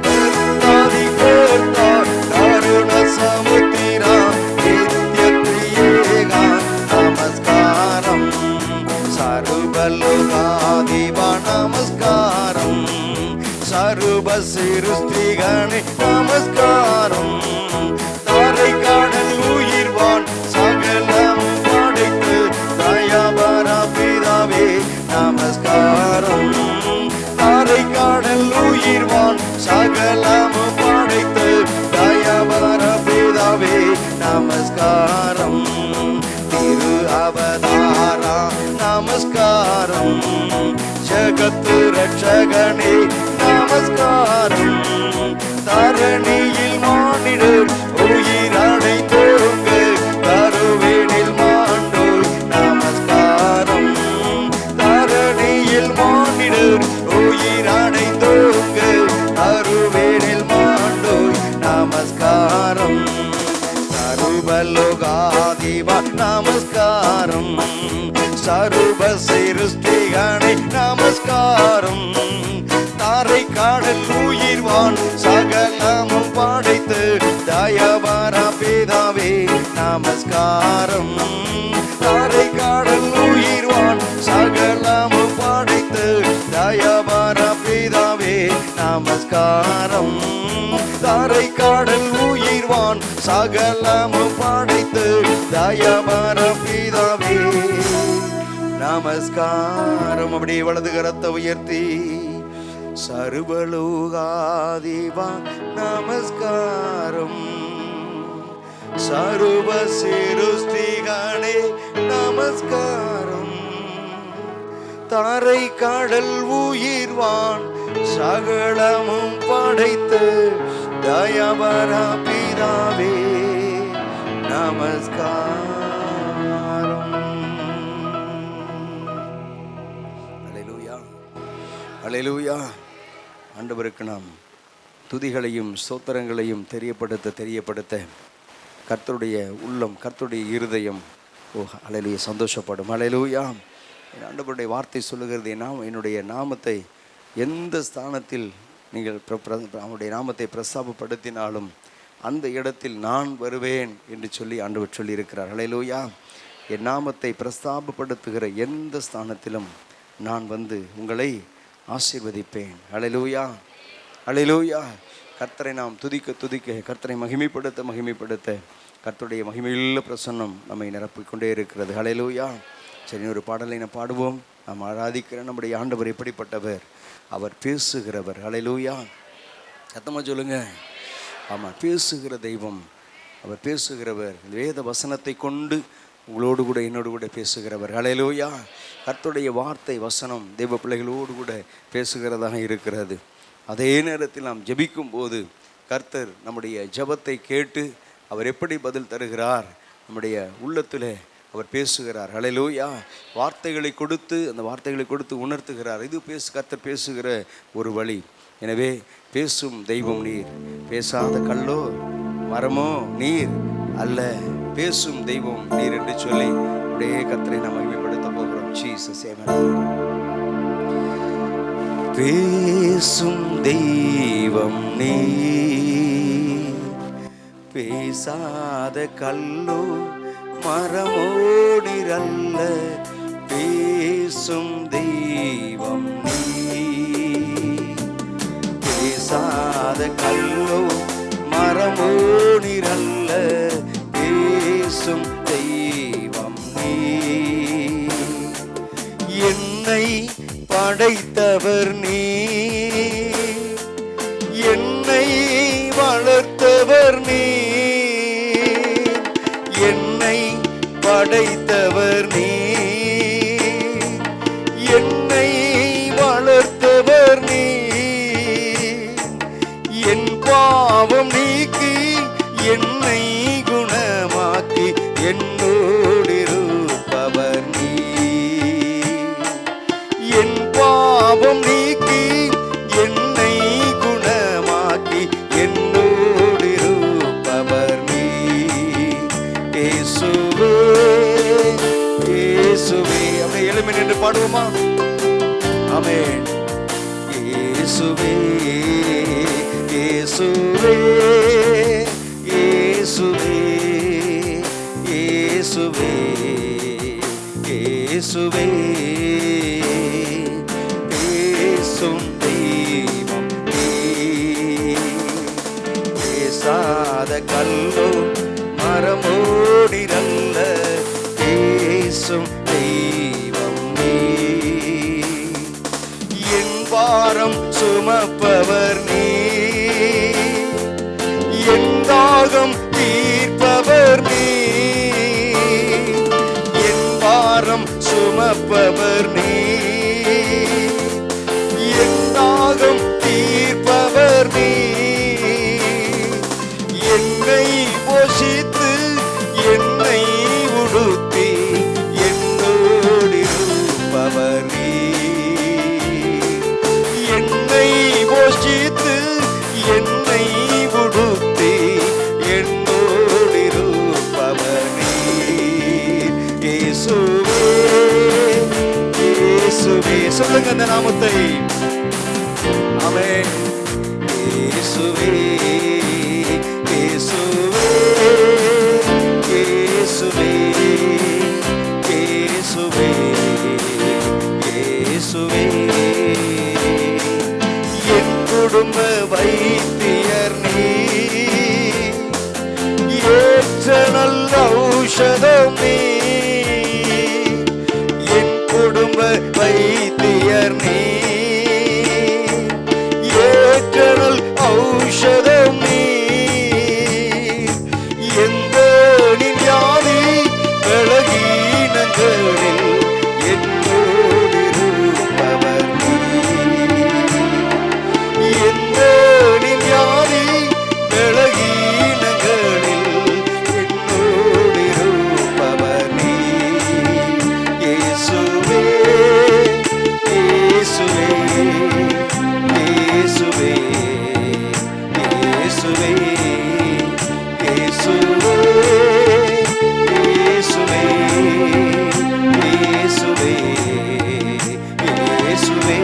கர்த்தாதி கர்த்தா கருண சமுத்திரா நித்திய திரியேகா நமஸ்காரம். சர்வலோகாதிபா நமஸ்காரம். சர்வ சிருஷ்டிகணே நமஸ்காரம். தாரை காடல் உயிர்வான் சகலம் படைத்து தயாபர பிதாவே நமஸ்காரம். தாரை காடல் உயிர்வான் சகலம் படைத்து தயாபர பிதாவே நமஸ்காரம். திரு அவதாரா நமஸ்காரம். ஜகத்து ரட்சகனே நமஸ்காரம். தரணியில் மானிடர் உயிரடைந்தோங்க கருவேனில் மாண்டோர் நமஸ்காரம். தரணியில் மானிடர் உயிரடைந்தோங்க கருவேனில் மாண்டோர் நமஸ்காரம். சர்வலோகாதிபா நமஸ்காரம். சர்வ சிருஷ்டிகணே நமஸ்காரம். தாரை காடல் உயிர்வான் சகலமும் படைத்து தயவர பிதாவே நமஸ்காரம். தாரை காடல் உயிர்வான் சகலமும் படைத்து தயவர பிதாவே நமஸ்காரம். தாரை காடல் உயிர்வான் சகலமும் படைத்து தயவர பிதாவே நமஸ்காரம். அப்படியே வலது கரத்தை உயர்த்தி சர்வலோகாதிபா நமஸ்காரம். சர்வ சிருஷ்டிகணே நமஸ்காரம். தாரை கடல் உயிர்வான் சகலமும் படைத்து தயவர பிதாவே நமஸ்காரம். அல்லேலூயா. ஆண்டவருக்கு நாம் துதிகளையும் ஸ்தோத்திரங்களையும் தெரியப்படுத்த கர்த்தருடைய உள்ளம், கர்த்தருடைய இருதயம் அல்லேலூயா சந்தோஷப்படும். அல்லேலூயா. ஆண்டவருடைய வார்த்தை சொல்லுகிறது, என்னுடைய நாமத்தை எந்த ஸ்தானத்தில் நீங்கள் அவருடைய நாமத்தை பிரஸ்தாபப்படுத்தினாலும் அந்த இடத்தில் நான் வருவேன் என்று சொல்லி ஆண்டவர் சொல்லியிருக்கிறார். அல்லேலூயா. என் நாமத்தை பிரஸ்தாபப்படுத்துகிற எந்த ஸ்தானத்திலும் நான் வந்து உங்களை ஆசீர்வதிப்பேன். அல்லேலூயா, அல்லேலூயா. கர்த்தரை நாம் துதிக்க கர்த்தரை மகிமைப்படுத்த கர்த்தருடைய மகிமையுள்ள பிரசன்னம் நம்மை நிரப்பிக்கொண்டே இருக்கிறது. அல்லேலூயா. சரி, ஒரு பாடலை நாம் பாடுவோம். நாம் ஆராதிக்கிற நம்முடைய ஆண்டவர் எப்படிப்பட்டவர்? அவர் பேசுகிறவர். அல்லேலூயா. சத்தமாக சொல்லுங்க. ஆமாம், பேசுகிற தெய்வம். அவர் பேசுகிறவர். வேத வசனத்தை கொண்டு உங்களோடு கூட என்னோடு கூட பேசுகிறவர். அல்லேலூயா. கர்த்தருடைய வார்த்தை வசனம் தெய்வ பிள்ளைகளோடு கூட பேசுகிறதாக இருக்கிறது. அதே நேரத்தில் நாம் ஜெபிக்கும் போது கர்த்தர் நம்முடைய ஜெபத்தை கேட்டு அவர் எப்படி பதில் தருகிறார், நம்முடைய உள்ளத்தில் அவர் பேசுகிறார். ஹல்லேலூயா. வார்த்தைகளை கொடுத்து, அந்த வார்த்தைகளை கொடுத்து உணர்த்துகிறார். இது கர்த்தர் பேசுகிற ஒரு வழி. எனவே பேசும் தெய்வம் நீர், பேசாத கல்லோ மரமோ நீர் அல்ல, பேசும் தெய்வம் நீர் என்று சொல்லி அப்படியே கர்த்தரை நாம் மகிமைப்படுத்த போகிறோம். ஜீசஸ் ஆமென். பேசும் தெய்வம் நீர், பேசாத கல்லோ மரமோ நீர் அல்ல, பேசும் தெய்வம் நீர், பேசாத கல்லோ மரமோ நீர் அல்ல, பேசும் தெய்வம் நீர். என்னை படைத்தவர் நீர், என்னை வளர்த்தவர் நீர், என்னை படைத்தவர் நீர், என்னை வளர்த்தவர் நீர். என் பாவம் நீக்கி என்னை குணமாக்கி என்னோடிருப்பவர் நீர். என் பாவம் நீக்கி என்னை குணமாக்கி என்னோடிருப்பவர் நீர். இயேசுவே இயேசுவே. அப்படியே எழும்பி நின்று பாடுவோமா? ஆமென். இயேசுவே இயேசுவே இயேசுவே இயேசுவே இயேசுவே. பேசும் தெய்வம் நீர், பேசாத கல்லோ மரமோடிரல்ல, பேசும் தெய்வம் நீர். என் பாரம் சுமப்பவர் நீர், என் தாகம் தீர்ப்பவர் நீர். என் பாரம் சுமப்பவர் நீர், என் தாகம் தீர்ப்பவர் நீர். என்னை போஷித்து என்னை உடுத்தி என்னோடிருப்பவர் நீர். என்னை போஷித்து என்னை உடுத்தி என்னோடிருப்பவர் நீர். இயேசுவே இயேசுவே. சொல்லுங்க அந்த நாமத்தை. ஆமென். இயேசுவே இயேசுவே இயேசுவே இயேசுவே இயேசுவே. என் குடும்ப வைத்தியர் நீர், ஏற்ற நல்ல ஔஷதம் நீர். என் குடும்ப வைத்தியர் நீர், ஏற்ற நல் ஔஷதம் நீர். எந்த வியாதி பலகீனங்களில் என்னோடிருப்பவர் நீர். எந்த வியாதி பலகீனங்களில் என்னோடிருப்பவர் நீர். இயேசுவே இயேசுவே இயேசுவே இயேசுவே இயேசுவே இயேசுவே இயேசுவே இயேசுவே.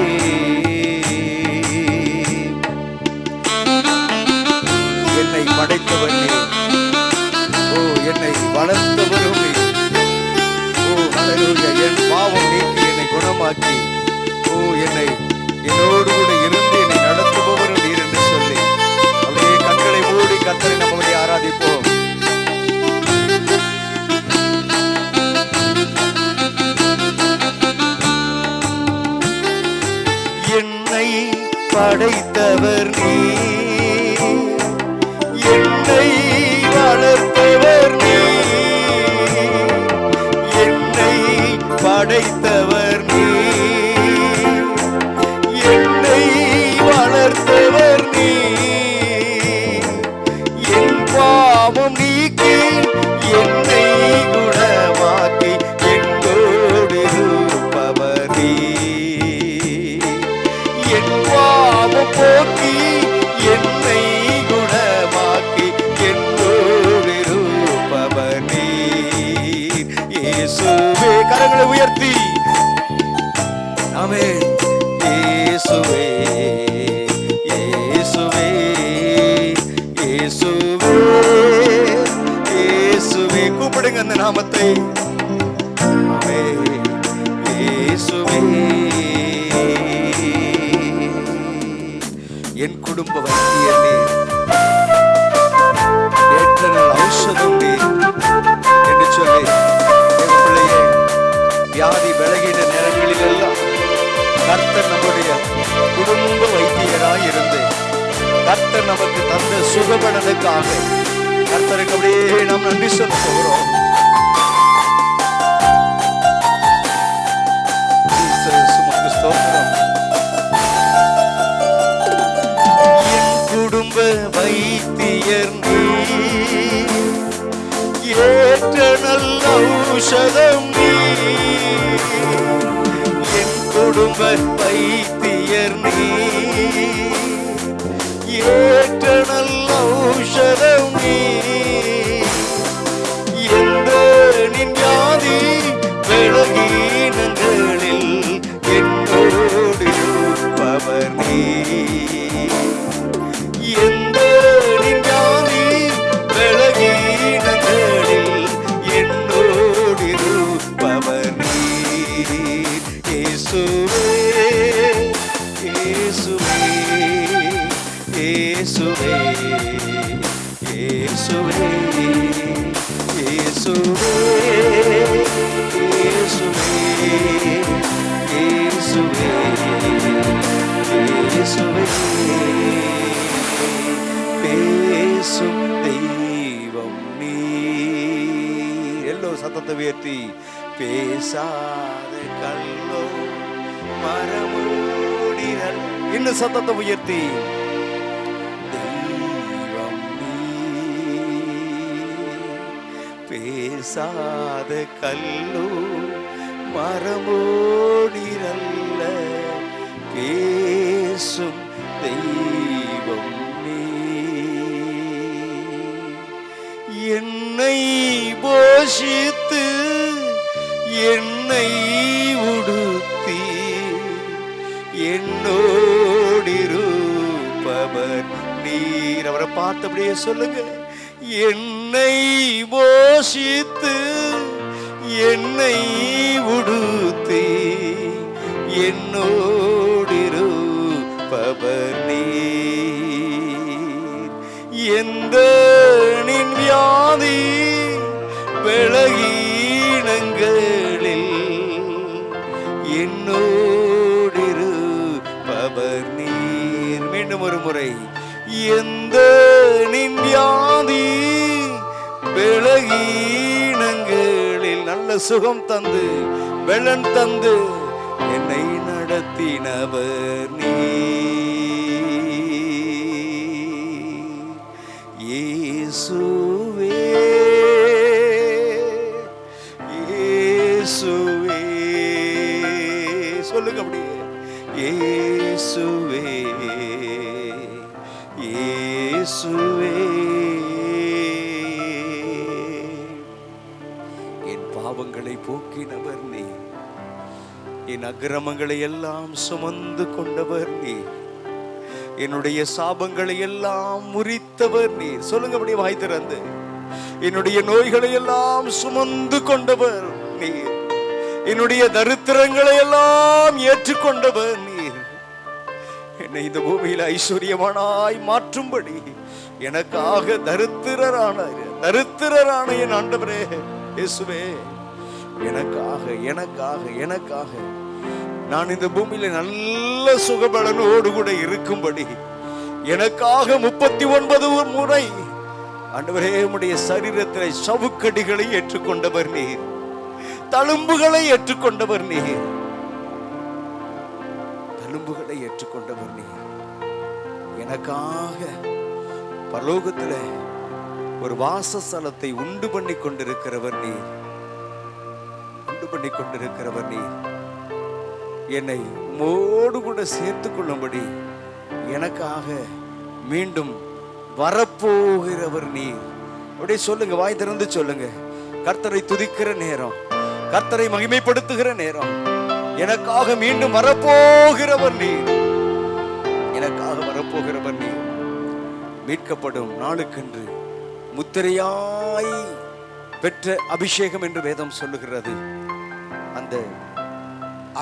என்னை படைத்தவர் நீர், ஓ என்னை வளர்த்தவரும் நீர். ஓ ஹல்லேலூயா. என் பாவம் நீக்கி என்னை குணமாக்கி, ஓ என்னை என்னோடு கூட இருந்து என்னை நடத்துபவரும் நீர் என்று சொல்லி அப்படியே கண்களை மூடி கர்த்தரை நம்மளை ஆராதிப்போம். என்னை படைத்தவர் நீர், என்னை வளர்த்தவர் நீர், என்னை படைத்தவர் நீர், கரங்களை உயர்த்தி ஆமென். இயேசுவே இயேசுவே இயேசுவே இயேசுவே கூப்பிடுங்க அந்த நாமத்தை. ஆமென். இயேசுவே என் குடும்ப வைத்தியனே, ஏற்ற ஔஷதம் நீர் என்று சொல்லி என் பிள்ளையே வியாதி விலகின நேரங்களில் எல்லாம் கர்த்தர் நம்முடைய குடும்ப வைத்தியராய் இருந்து கர்த்தர் நமக்கு தந்த சுகபலனுக்காக கர்த்தருக்கு அப்படியே நாம் நன்றி சொல்ல போகிறோம். என் குடும்ப வைத்தியர் நீ, ஏற்ற நல்ல ஔஷதம் நீ. என் குடும்ப வைத்தியர் நீ, ஏற்ற நல்ல ஔஷதம் நீ. எந்த நின் வியாதி விலகினங்களில் என்னோடு இருப்பவர் நீ. எந்த நின் வியாதி விலகினங்களில் என்னோடு இருப்பவர் நீ. இயேசுவே இயேசுவே இயேசுவே இயேசுவே இயேசுவே இயேசுவே இயேசுவே பேசும் தெய்வம் நீ. எல்லோரும் சத்தத்தை உயர்த்தி பேசாத கல்லோ மரமூடினல். இன்னும் சத்தத்தை உயர்த்தி தெய்வம் நீ. பேசாத கல்லோ மரமோடிரல்ல, பேசும் தெய்வம் நீ. என்னை போஷித்து என்னை உடுத்தி என்னோடிருப்பவர் நீர். அவரை பார்த்தபடியே சொல்லுங்க. என்னை போஷித்து என்னை உடுத்தி என்னோடிருப்பவர் நீர். எந்த நின் வியாதி விலகினங்களில் என்னோடிருப்பவர் நீர். மீண்டும் ஒரு முறை. எந்த நின் வியாதி விலகினங்களில் நல்ல சுகம் தந்து வெள்ளன் தந்து என்னை நடத்தினவர் நீ. இயேசுவே இயேசுவே சொல்லுங்க அப்படியே. இயேசுவே இயேசுவே என் பாவங்களை போக்கினவர் நீ, என் அக்கிரமங்களை எல்லாம் சுமந்து கொண்டவர் நீ, என்னுடைய சாபங்களை எல்லாம் முறித்தவர் நீர். சொல்லுங்க அப்படியே வாய் திறந்து. என்னுடைய நோய்களை எல்லாம் சுமந்து கொண்டவர் நீர், என்னுடைய தரித்திரங்களை எல்லாம் ஏற்றுக்கொண்டவர் நீர். என்னை இந்த பூமியில் ஐஸ்வர்யமானாய் மாற்றும்படி எனக்காக தரித்திரரான என் ஆண்டவரே இயேசுவே, எனக்காக எனக்காக எனக்காக நான் இந்த பூமியில நல்ல சுகபலனோடு கூட இருக்கும்படி எனக்காக 39 முறை ஆண்டவரே உம்முடைய சரீரத்தில் சவுக்கடிகளை ஏற்றுக்கொண்டவர் நீர், தழும்புகளை ஏற்றுக்கொண்டவர் நீர், தழும்புகளை ஏற்றுக்கொண்டவர் நீர். எனக்காக பரலோகத்தில் ஒரு வாசஸ்தலத்தை உண்டு பண்ணி கொண்டிருக்கிறவர் நீர், உண்டு பண்ணி கொண்டிருக்கிறவர் நீர். என்னை உம்மோடு கூட சேர்த்து கொள்ளும்படி எனக்காக மீண்டும் வரப்போகிறவர் நீர். அப்படியே சொல்லுங்க, வாய் திறந்து சொல்லுங்க. கர்த்தரை துதிக்கிற நேரம், கர்த்தரை மகிமைப்படுத்துகிற நேரம். எனக்காக மீண்டும் வரப்போகிறவர் நீர், எனக்காக வரப்போகிறவர் நீர். மீட்கப்படும் நாளுக்கென்று முத்திரையாய் பெற்ற அபிஷேகம் என்று வேதம் சொல்லுகிறது. அந்த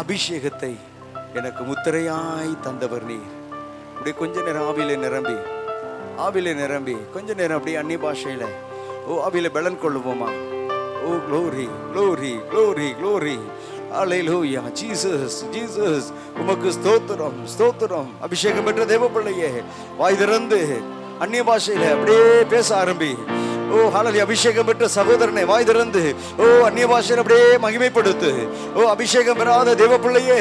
அபிஷேகத்தை எனக்கு முத்திரையாய் தந்தவர் நீர். அப்படியே கொஞ்ச நேரம் ஆவிலே நிரம்பி கொஞ்ச நேரம் அப்படியே அந்நிய பாஷையில ஆவியில பலன் கொள்ளுவோமா? Oh glory glory glory glory, ஹல்லேலூயா, ஜீசஸ் ஜீசஸ், உமக்கு ஸ்தோத்திரம் ஸ்தோத்திரம். அபிஷேகம் பெற்ற தேவ பிள்ளையே, வாய் திறந்து அந்நிய பாஷையில அப்படியே பேச ஆரம்பி. ஓ ஹல்லேலூயா. அபிஷேகம் பெற்ற சகோதரனை வாய் திறந்து அந்நிய பாஷையில அப்படியே மகிமைப்படுத்து. அபிஷேகம் பெறாத தேவ பிள்ளையே,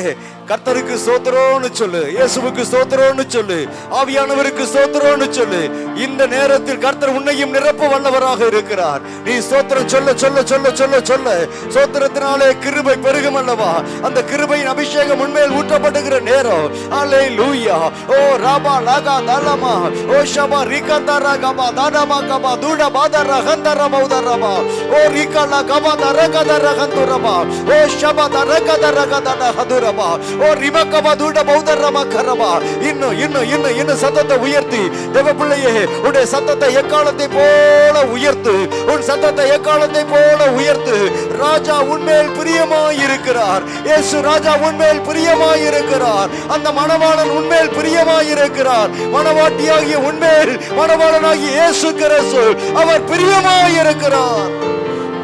கர்த்தருக்கு ஸ்தோத்திரம்னு சொல்லு, இயேசுவுக்கு ஸ்தோத்திரம்னு சொல்லு, ஆவியானவருக்கு ஸ்தோத்திரம்னு சொல்லு. இந்த நேரத்தில் கர்த்தர் உன்னையும் நிரப்ப வல்லவராக இருக்கிறார். நீ ஸ்தோத்திரம் சொல்ல சொல்ல சொல்ல சொல்ல சொல்ல ஸ்தோத்திரத்தினாலே கிருபை பெருகும் அல்லவா? அந்த கிருபையின் அபிஷேகம் உன்மேல் ஊற்றப்படுகிற நேரம். ஹல்லேலூயா. ஓ ராபா லாகா தலமா, ஓ ஷபா ரிகா தரா கபா தாடமா கபா தூடா பாதா ரகந்தர மௌதரபா, ஓ ரிகா லா கபா தரகா தரகந்துரபா, ஓ ஷபா தரகா தரகா தரகதுரபா, ஓ ரிமகபா தூடா மௌதரபா கரபா. இன்னும் சத்தத்தை உயர்த்தி தேவ பிள்ளையே, உன்னுடைய சத்தத்தை எக்காலத்தை போல உயர்த்து. உன் சத்தத்தை எக்காலத்தை போல உயர்த்து. ராஜா உன்மேல் பிரியமாய் இருக்கிறார். இயேசு ராஜா உன்மேல் பிரியமாய் இருக்கிறார். அந்த மணவாளன் உன்மேல் பிரியமாய் இருக்கிறார். மணவாட்டியாகிய உன்மேல் மணவாளனாகிய இயேசு கிறிஸ்து அவர் பிரியமாய் இருக்கிறார்.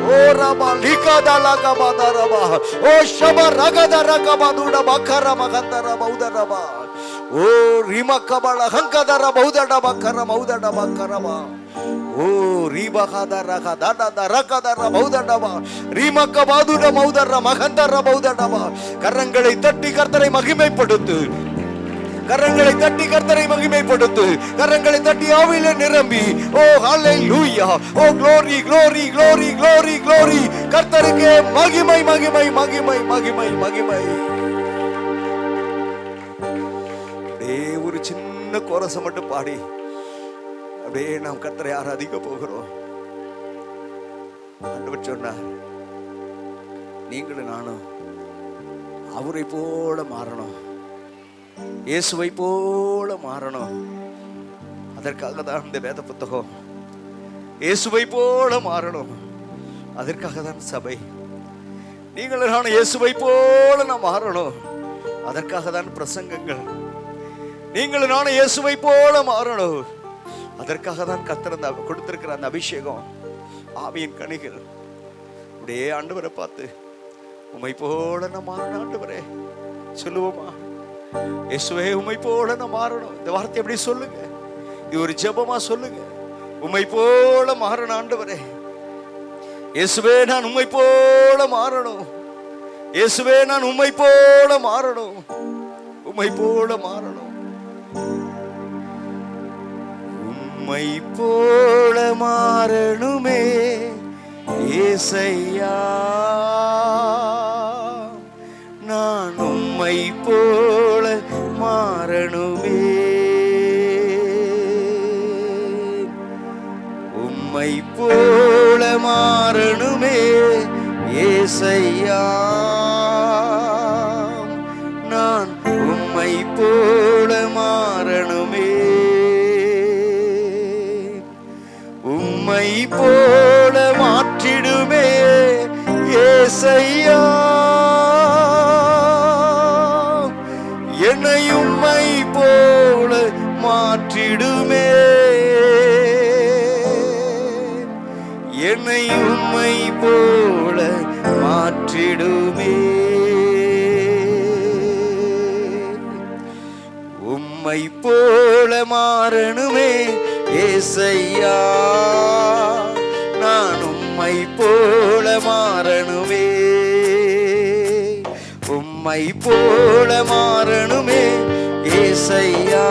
ஓ ரபா லிகாதா லகபா தரபா, ஓ ஷபா ரகதா ரகபா துடா பக்கர மகந்தர பௌதரபா, ஓ ரிமகபல ஹங்கதர பௌதட பக்கர மௌதட பக்கரபா, ஓ ரிபகதர கதட ரகதர பௌதடபா, ரிமகபாதுட மௌதர மகந்தர பௌதடபா. கரங்களை தட்டி கர்த்தரை மகிமைப்படுத்து. கரங்களை தட்டி கர்த்தரை மகிமைப்படுத்து. கரங்களை தட்டி ஆவியிலே நிரம்பி ஓ ஹல்லேலூயா, oh glory glory glory glory glory. கர்த்தருக்கு மகிமை மகிமை மகிமை மகிமை மகிமை. அப்படியே ஒரு சின்ன கோரசம் மட்டும் பாடி அப்படியே நாம் கர்த்தரை ஆராதிக்க போகிறோம். ஆண்டவர் சொன்னார், நீங்களும் நானும் அவரை போல மாறணும், இயேசுவை போல மாறணும். அதற்காக தான் இந்த வேத புத்தகம். இயேசுவை போல மாறணும், அதற்காக தான் சபை. நீங்களும் நானும் இயேசுவை போல நாம் மாறணும், அதற்காக தான் பிரசங்கங்கள். நீங்களும் நானும் இயேசுவை போல மாறணும், அதற்காக தான் கர்த்தர் கொடுத்திருக்கிற அந்த அபிஷேகம், ஆவியின் கனிகள். அப்படியே ஆண்டவரை பார்த்து உம்மை போல நான் மாறணும் ஆண்டவரே சொல்லுவோமா? இயேசுவே உம்மை போல நான் மாறணும். இந்த வார்த்தை எப்படி சொல்லுங்க, இது ஒரு ஜெபமா சொல்லுங்க. உம்மை போல மாறணும் ஆண்டவரே. இயேசுவே நான் உம்மை போல மாறணும். இயேசுவே நான் உம்மை போல மாறணும். உம்மை போல மாறணும். உம்மை போல மாறணுமே ஏசையா, நான் உம்மை போல மாறணுமே. உம்மை போல மாறணுமே ஏசையா, நான் உம்மை போல மாறணுமே. உம்மை போல மாற்றிடுமே ஏசையா, என்னை உம்மை போல மாற்றிடுமே. என்னை உம்மை போல மாற்றிடுமே. உம்மை போல மாறணுமே ஏசையா, நான் உம்மை போல மாறணுமே. உம்மை போல மாறணுமே ஏசையா,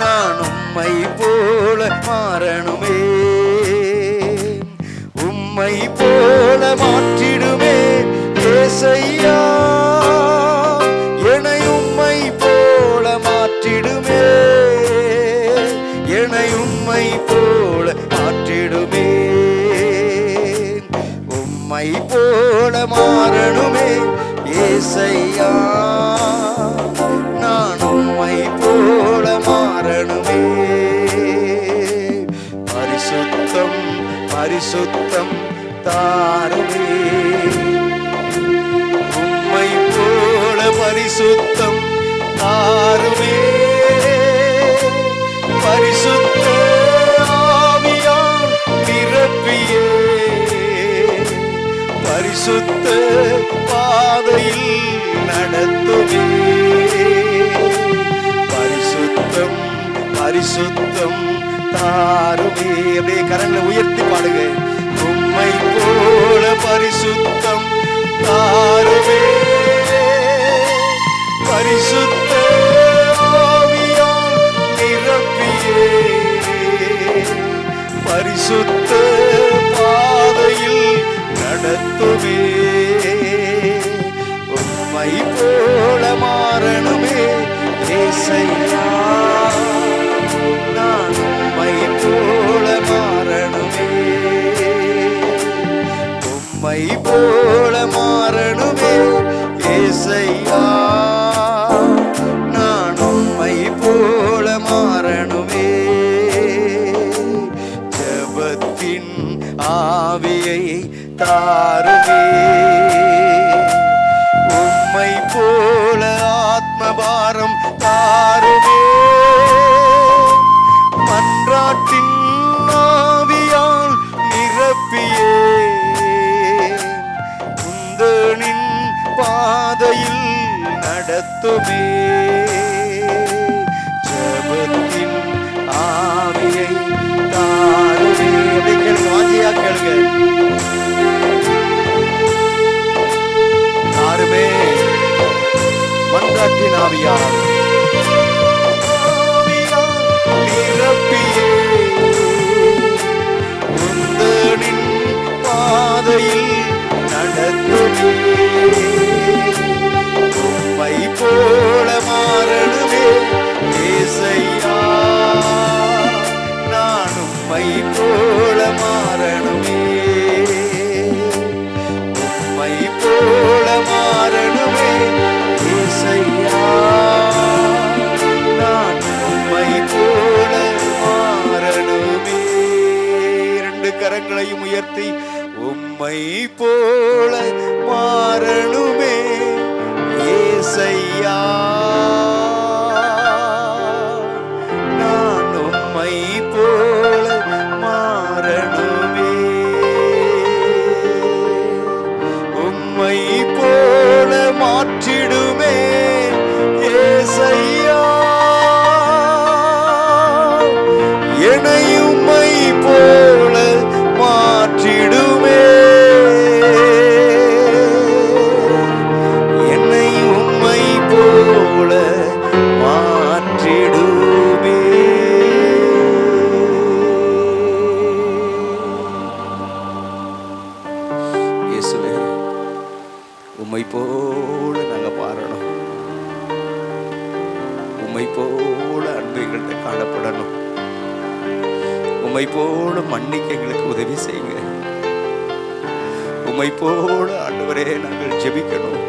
நான் உம்மை போல மாறணுமே. உம்மை போல மாற்றிடுமே ஏசையா, என்னை உம்மை போல மாற்றிடுமே. என்னை உம்மை போல மாற்றிடுமே. உம்மை போல மாறணுமே ஏசையா, நான் உம்மை போல மாறணுமே. பரிசுத்தம் பரிசுத்தம் தாருமே, உம்மை போல பரிசுத்தம் தாருமே. பரிசுத்த ஆவியால் நிரப்பியே பரிசுத்த பாதையில் நடத்துமே. பரிசுத்தம் பரிசுத்தம் தாருமே. அப்படியே கரங்களை உயர்த்தி பாடுங்க. உம்மை போல பரிசுத்தம் தாருமே. பரிசுத்த ஆவியால் நிரப்பியே பரிசுத்த பாதையில் நடத்துமே. உம்மை போல மாறணுமே ஏசையா, நான் உம்மை போல மாறணுமே. உம்மை போல மாறணுமே ஏசையா, நான் உம்மை போல மாறணுமே. ஜெபத்தின் ஆவியை தாருமே, உம்மை போல ஆத்மபாரம் தாருமே. மன்றாட்டின் ஆவியால் நிரப்பியே உந்தனின் பாதையில் நடத்துமே. ஜெபத்தின் ஆவியை தாருமே. கேளுங்க, வாஞ்சியா கேளுங்க. தாருமே மன்றாட்டின் ஆவியால் நிரப்பியே உந்தனின் பாதையில் நடத்துமே. உம்மை போல மாறணுமே ஏசையா, நான் உம்மை போல மாறணுமே. உம்மை போல மாறணுமே ஏசையா, நான் உம்மை போல மாறணுமே. இரண்டு கரங்களையும் உயர்த்தி உம்மை போல மாறணுமே ஏசையா, நான் உம்மை போல மாறணுமே. உம்மை போல மாற்றிடுமே ஏசையா, என்னை உம்மை போல மாற்றிடுமே. என்னை உம்மை போல மாற்றிடுமே. இயேசுவே, உம்மை போல நாங்க மாறணும். உம்மை போல அன்பு எங்கள்கிட்ட காணப்படணும். உம்மை போல மன்னிக்க எங்களுக்கு உதவி செய்யுங்க. உம்மை போல ஆண்டவரே நாங்கள் ஜெபிக்கணும்.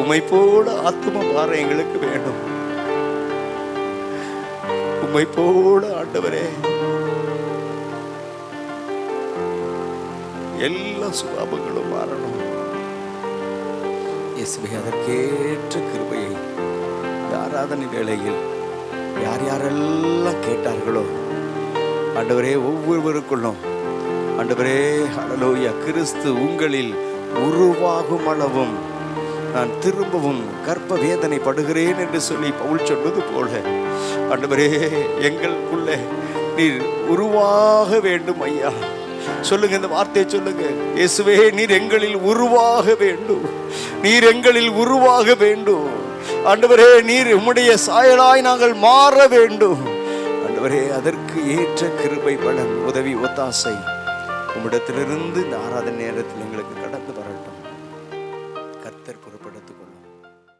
உம்மை போல ஆத்தும பாரம் எங்களுக்கு வேணும். உம்மை போல ஆண்டவரே எல்லா சுபாவங்களும் மாறணும். இயேசுவே, அதற்கேற்ற கிருபையை இந்த ஆராதனை வேளையில் யார் யாரெல்லாம் கேட்டார்களோ ஆண்டவரே, ஒவ்வொருவருக்குள்ளும் ஆண்டவரே ஹல்லேலூயா, கிறிஸ்து உங்களில் உருவாகும் அளவும் நான் திரும்பவும் கர்ப்ப வேதனை படுகிறேன் என்று சொல்லி பவுல் சொன்னது போல ஆண்டவரே, எங்களுக்குள்ளே நீர் உருவாக வேண்டும் ஐயா. சொல்லுங்க, இந்த வார்த்தையை சொல்லுங்க. இயேசுவே, நீர் எங்களில் உருவாக வேண்டும். நீர் எங்களில் உருவாக வேண்டும் ஆண்டவரே. நீர் உம்முடைய சாயலாய் நாங்கள் மாற வேண்டும் ஆண்டவரே. அதற்கு ஏற்ற கிருபை, பலன், உதவி, ஒத்தாசை உம்மிடத்திலிருந்து இந்த ஆராதனை நேரத்தில் எங்களுக்கு கடந்து வரட்டும்.